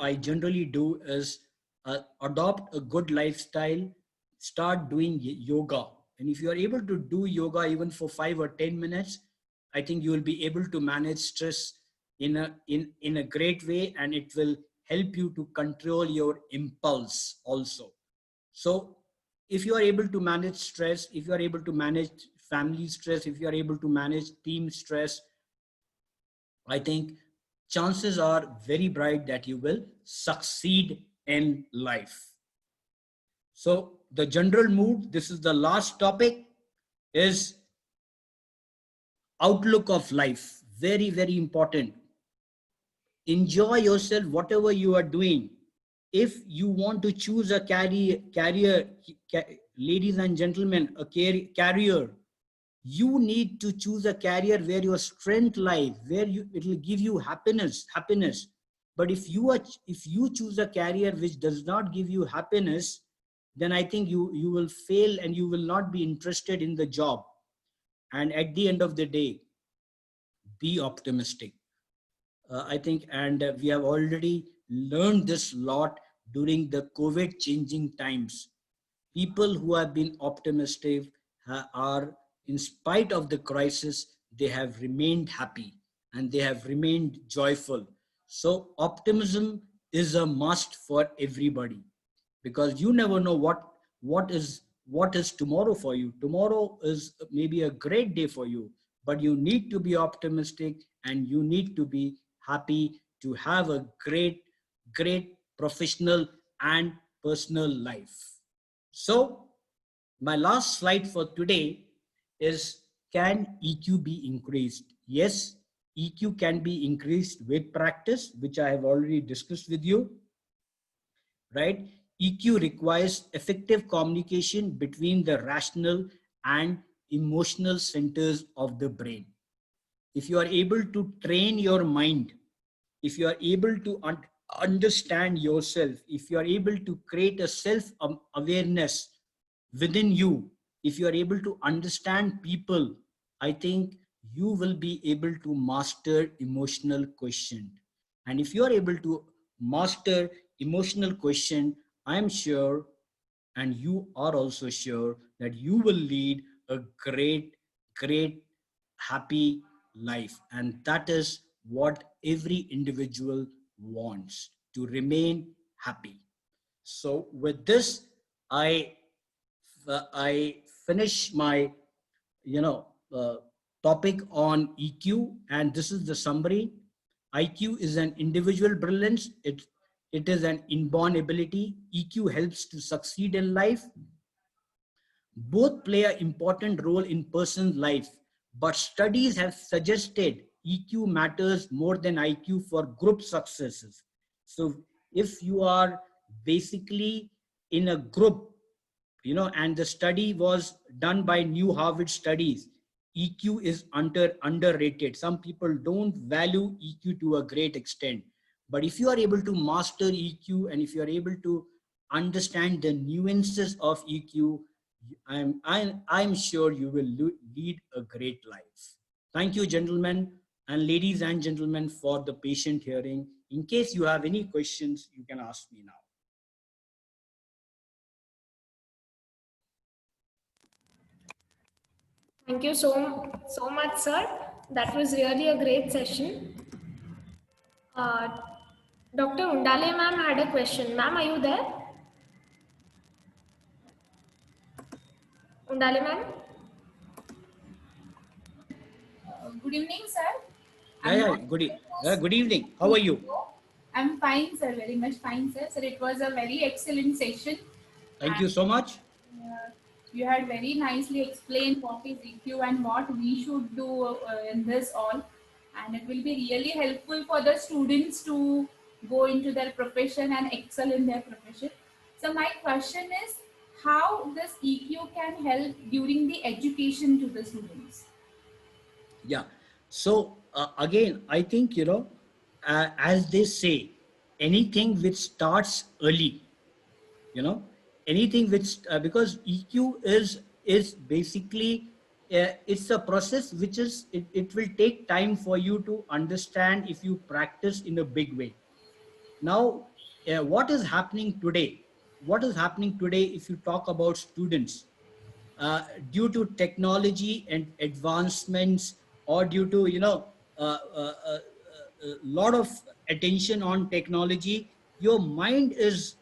I generally do is adopt a good lifestyle, start doing yoga. And if you are able to do yoga even for 5 or 10 minutes, I think you will be able to manage stress in a great way, and it will help you to control your impulse also. So if you are able to manage stress, if you are able to manage family stress, if you are able to manage team stress, I think chances are very bright that you will succeed in life. So the general mood, this is the last topic, is outlook of life. Very, very important. Enjoy yourself, whatever you are doing. If you want to choose a career, ladies and gentlemen, a career, you need to choose a career where your strength lies, where it will give you happiness. But if you choose a career which does not give you happiness, then I think you will fail and you will not be interested in the job. And at the end of the day, be optimistic. I think, and we have already learned this lot during the COVID changing times. People who have been optimistic are, in spite of the crisis, they have remained happy and they have remained joyful. So optimism is a must for everybody, because you never know what is tomorrow for you. Tomorrow is maybe a great day for you, but you need to be optimistic and you need to be happy to have a great professional and personal life. So my last slide for today is, can EQ be increased? Yes, EQ can be increased with practice, which I have already discussed with you, right? EQ requires effective communication between the rational and emotional centers of the brain. If you are able to train your mind, if you are able to understand yourself, if you are able to create a self-awareness within you, if you are able to understand people, I think you will be able to master emotional quotient. And if you are able to master emotional quotient, I am sure, and you are also sure, that you will lead a great, happy life. And that is what every individual wants, to remain happy. So with this, I finish my topic on EQ, and this is the summary. IQ is an individual brilliance. It is an inborn ability. EQ helps to succeed in life. Both play an important role in person's life, but studies have suggested EQ matters more than IQ for group successes. So if you are basically in a group, and the study was done by New Harvard Studies, EQ is underrated. Some people don't value EQ to a great extent. But if you are able to master EQ, and if you are able to understand the nuances of EQ, I'm sure you will lead a great life. Thank you, gentlemen and ladies and gentlemen, for the patient hearing. In case you have any questions, you can ask me now. Thank you so much, sir. That was really a great session. Uh, Dr. Undale ma'am had a question. Ma'am, are you there? Undale ma'am? Good evening, sir. Yeah, I'm yeah. not Good evening. How are you? I'm fine, sir. Very much fine, sir. Sir, it was a very excellent session. Thank you so much. Uh, you had very nicely explained what is EQ and what we should do in this all, and it will be really helpful for the students to go into their profession and excel in their profession. So my question is, how this EQ can help during the education to the students? Yeah. So again, I think, as they say, anything which starts early, anything which because EQ is basically it's a process which it will take time for you to understand if you practice in a big way. Now, what is happening today? What is happening today if you talk about students? Due to technology and advancements, or due to a lot of attention on technology, your mind is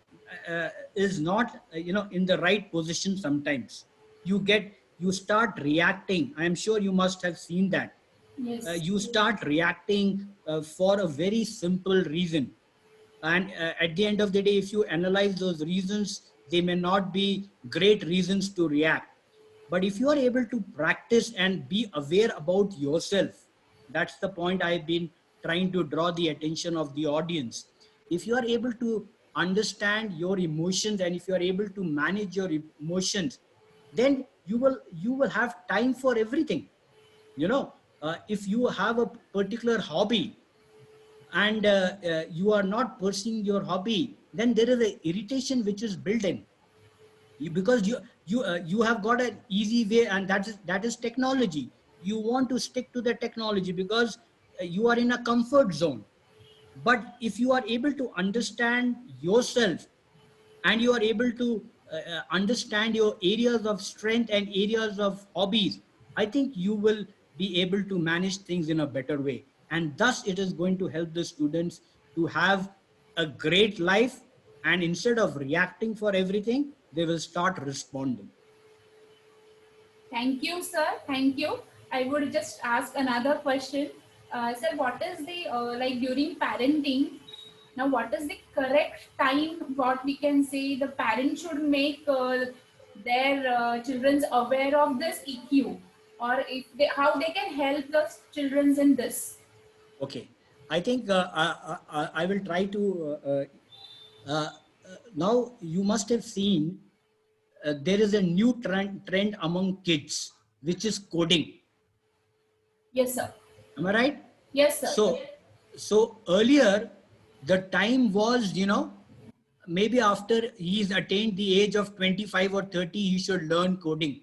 not in the right position. Sometimes you start reacting. I am sure you must have seen that. Yes. You start reacting for a very simple reason, and at the end of the day, if you analyze those reasons, they may not be great reasons to react. But if you are able to practice and be aware about yourself, that's the point I've been trying to draw the attention of the audience. If you are able to understand your emotions, and if you are able to manage your emotions, then you will have time for everything. If you have a particular hobby, and you are not pursuing your hobby, then there is a irritation which is built in because you have got an easy way, and that is technology. You want to stick to the technology because you are in a comfort zone. But if you are able to understand yourself, and you are able to understand your areas of strength and areas of hobbies, I think you will be able to manage things in a better way. And thus, it is going to help the students to have a great life. And instead of reacting for everything, they will start responding. Thank you, sir. Thank you. I would just ask another question. Sir, what is the, like during parenting, now what is the correct time, what we can say the parents should make their children aware of this EQ, or if they, how they can help the children in this? Okay. I think I will try to. Now, you must have seen there is a new trend among kids, which is coding. Yes, sir. Am I right? Yes, sir. So earlier, the time was, maybe after he's attained the age of 25 or 30, he should learn coding.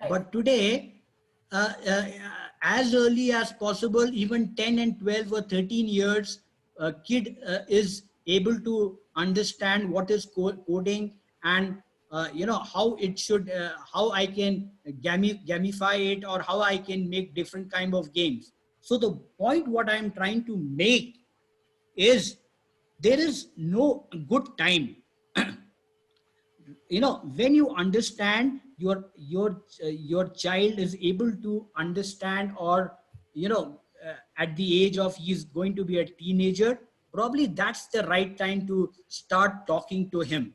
Right. But today, as early as possible, even 10 and 12 or 13 years, a kid is able to understand what is coding, and how it should, how I can gamify it, or how I can make different kind of games. So the point what I'm trying to make is, there is no good time. When you understand your child is able to understand, or at the age of he's going to be a teenager, probably that's the right time to start talking to him.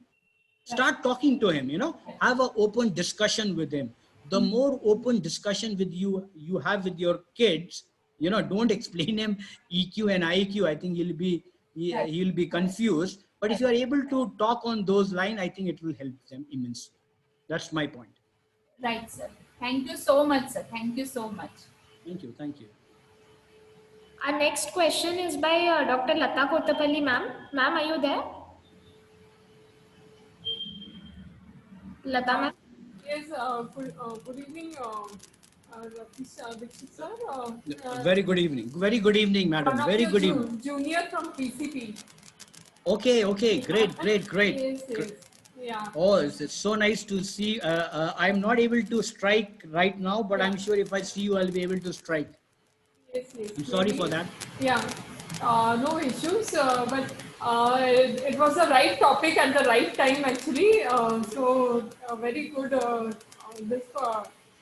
Have an open discussion with him. The more open discussion with you have with your kids, don't explain him EQ and IQ. I think he'll be confused. But if you are able to talk on those lines, I think it will help them immensely. That's my point. Right, sir. Thank you so much, sir. Thank you so much. Thank you. Our next question is by Dr. Lata Kotapalli ma'am. Ma'am, are you there? Lata ma'am. Yes, good evening, Rakesh Dixit sir. Very good evening. Very good evening, One madam. of Very your good evening. junior from PCP. Okay, okay, great, great, great. Yes, yes. Yeah, Oh, it's so nice to see. I'm not able to strike right now, but yeah. I'm sure if I see you, I'll be able to strike. Yes, yes. I'm sorry for Maybe. that. Yeah. No issues, but it was the right topic at the right time actually. Very good this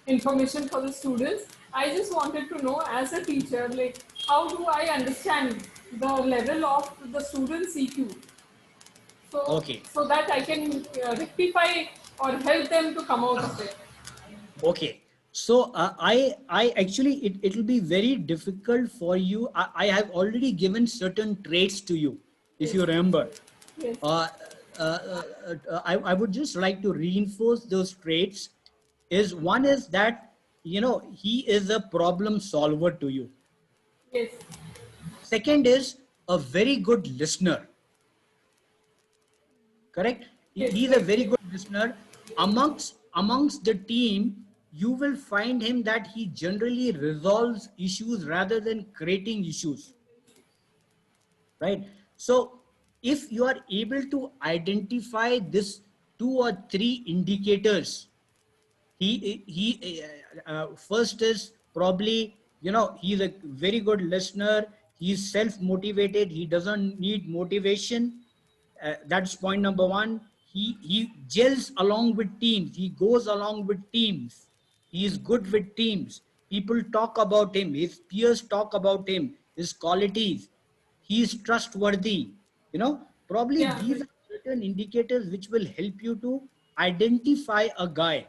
information for the students. I just wanted to know as a teacher, like how do I understand the level of the students' EQ? So, Okay, so that I can rectify or help them to come out of it. okay. So I actually, it will be very difficult for you. I have already given certain traits to you, if Yes, you remember. yes, Uh, I would just like to reinforce those traits. Is one is that, he is a problem solver to you. yes, Second is a very good listener. Correct? yes, He's a right, very yes, good listener. Amongst the team, you will find him that he generally resolves issues rather than creating issues. Right? So if you are able to identify this two or three indicators, he first is probably, he's a very good listener. He's self motivated. He doesn't need motivation. That's point number one. He gels along with teams. He goes along with teams. He is good with teams. People talk about him. His peers talk about him, his qualities. He is trustworthy. Probably yeah, these are certain indicators which will help you to identify a guy.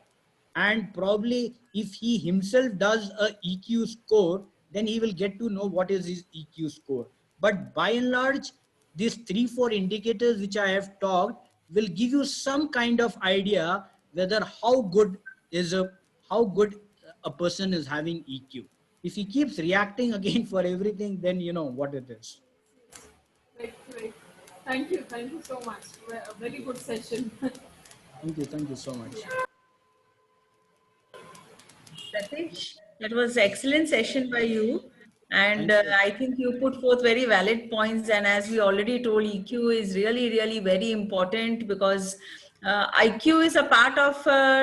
And probably if he himself does a EQ score, then he will get to know what is his EQ score. But by and large, these 3 4 indicators which I have talked will give you some kind of idea whether how good a person is having EQ. If he keeps reacting again for everything, then you know what it is. right, right. Thank you so much. A very good session. Thank you so much. Satish, that was excellent session by you. And Thank you. I think you put forth very valid points. And as we already told, EQ is really, really very important because IQ is a part of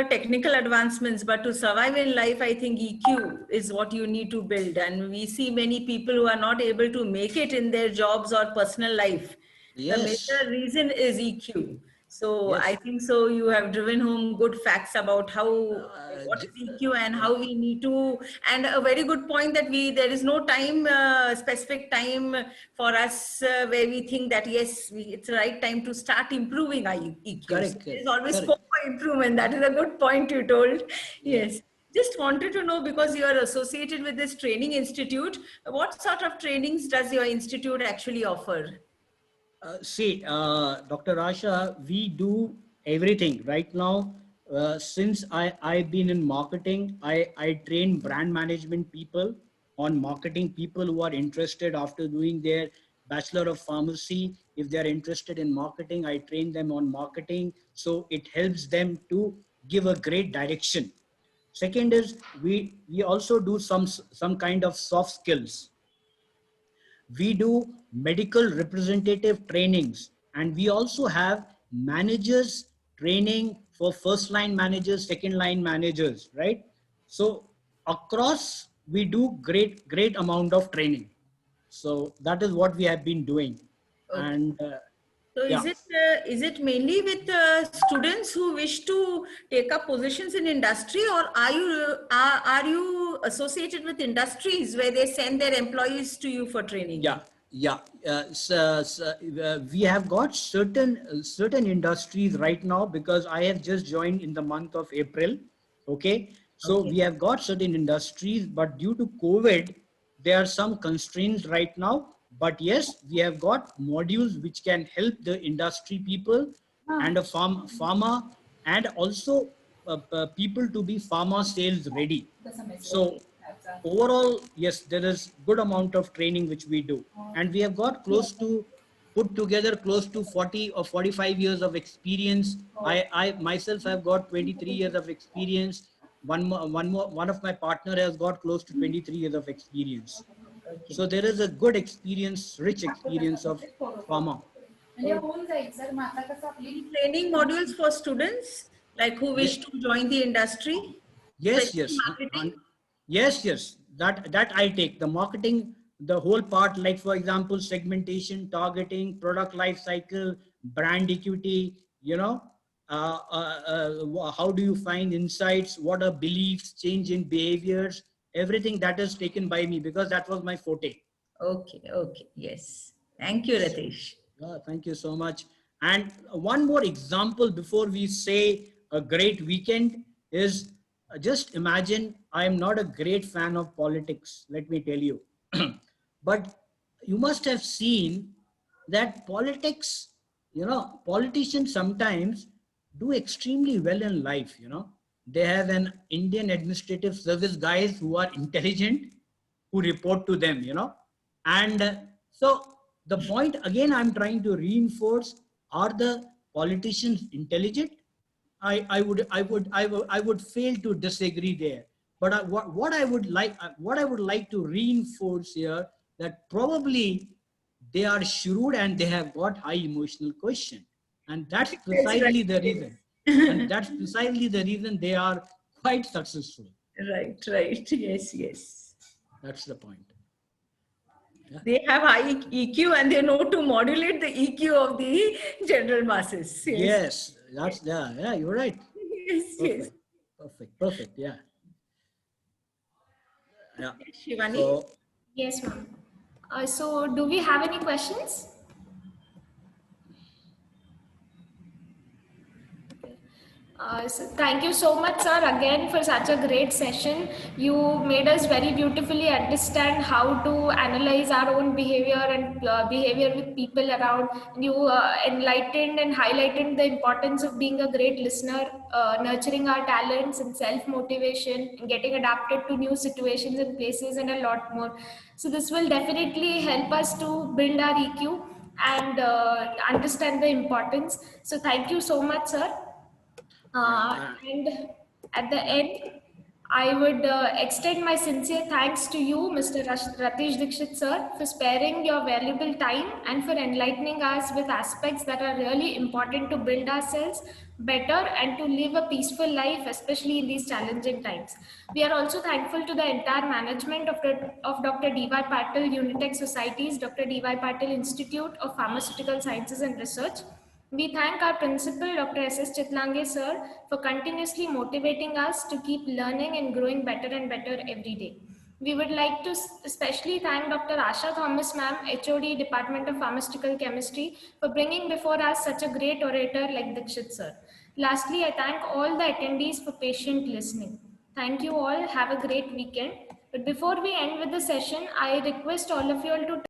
technical advancements. But to survive in life, I think EQ is what you need to build. And we see many people who are not able to make it in their jobs or personal life. The Yes, major reason is EQ. So I yes. think so you have driven home good facts about how what J- is EQ and yeah, how we need to, and a very good point that there is no time specific time for us where we think that yes it's the right time to start improving our EQ. So correct, there is correct, always correct. scope for improvement. That is a good point you told. Yeah. Yes. Just wanted to know because you are associated with this training institute, what sort of trainings does your institute actually offer? See, Dr. Rasha, we do everything right now. Since I've been in marketing, I train brand management people on marketing, people who are interested after doing their Bachelor of Pharmacy. If they're interested in marketing, I train them on marketing. So it helps them to give a great direction. Second is we also do some kind of soft skills. We do medical representative trainings, and we also have managers training for first line managers, second line managers, right? So across we do great amount of training. So that is what we have been doing. Okay. And So yeah, is it mainly with students who wish to take up positions in industry, or are you associated with industries where they send their employees to you for training? yeah, yeah. We have got certain industries right now because I have just joined in the month of April. Okay, so Okay. we have got certain industries, but due to COVID, there are some constraints right now. But yes, we have got modules which can help the industry people and a farmer and also people to be pharma sales ready. So Okay. overall, yes, there is good amount of training which we do, and we have got close to put together close to 40 or 45 years of experience. I myself have got 23 years of experience. One of my partner has got close to 23 years of experience. Okay. So there is a good experience, rich experience of pharma. Training modules for students like who wish to join the industry? Yes, Especially yes, marketing? yes. That I take the marketing, the whole part. Like for example, segmentation, targeting, product life cycle, brand equity. You know, how do you find insights? What are beliefs? Change in behaviors. Everything that is taken by me because that was my forte. Okay, okay, yes. Thank you, Ritesh. Thank you so much. And one more example before we say a great weekend is just imagine I am not a great fan of politics, let me tell you. But you must have seen that politics, politicians sometimes do extremely well in life, They have an Indian administrative service guys who are intelligent, who report to them, And so the point again I'm trying to reinforce, are the politicians intelligent? I would fail to disagree there. But what I would like to reinforce here, that probably they are shrewd and they have got high emotional quotient, and that's precisely the reason. And that's precisely the reason they are quite successful. Right, right. Yes, yes. That's the point. Yeah. They have high EQ and they know to modulate the EQ of the general masses. Yes, yeah, you're right. Yes, yes. Perfect. Yeah. Shivani? So, Yes, ma'am. So do we have any questions? So thank you so much, sir, again for such a great session. You made us very beautifully understand how to analyze our own behavior and behavior with people around. You enlightened and highlighted the importance of being a great listener, nurturing our talents and self-motivation, getting adapted to new situations and places, and a lot more. So this will definitely help us to build our EQ and understand the importance. So thank you so much, sir. And at the end, I would extend my sincere thanks to you, Mr. Ratish Dikshit sir, for sparing your valuable time and for enlightening us with aspects that are really important to build ourselves better and to live a peaceful life, especially in these challenging times. We are also thankful to the entire management of Dr. D.Y. Patil Unitech Societies, Dr. D.Y. Patil Institute of Pharmaceutical Sciences and Research. We thank our principal, Dr. S.S. Chitlange sir, for continuously motivating us to keep learning and growing better and better every day. We would like to especially thank Dr. Asha Thomas ma'am, HOD, Department of Pharmaceutical Chemistry, for bringing before us such a great orator like Dikshit sir. Lastly, I thank all the attendees for patient listening. Thank you all. Have a great weekend. But before we end with the session, I request all of you all to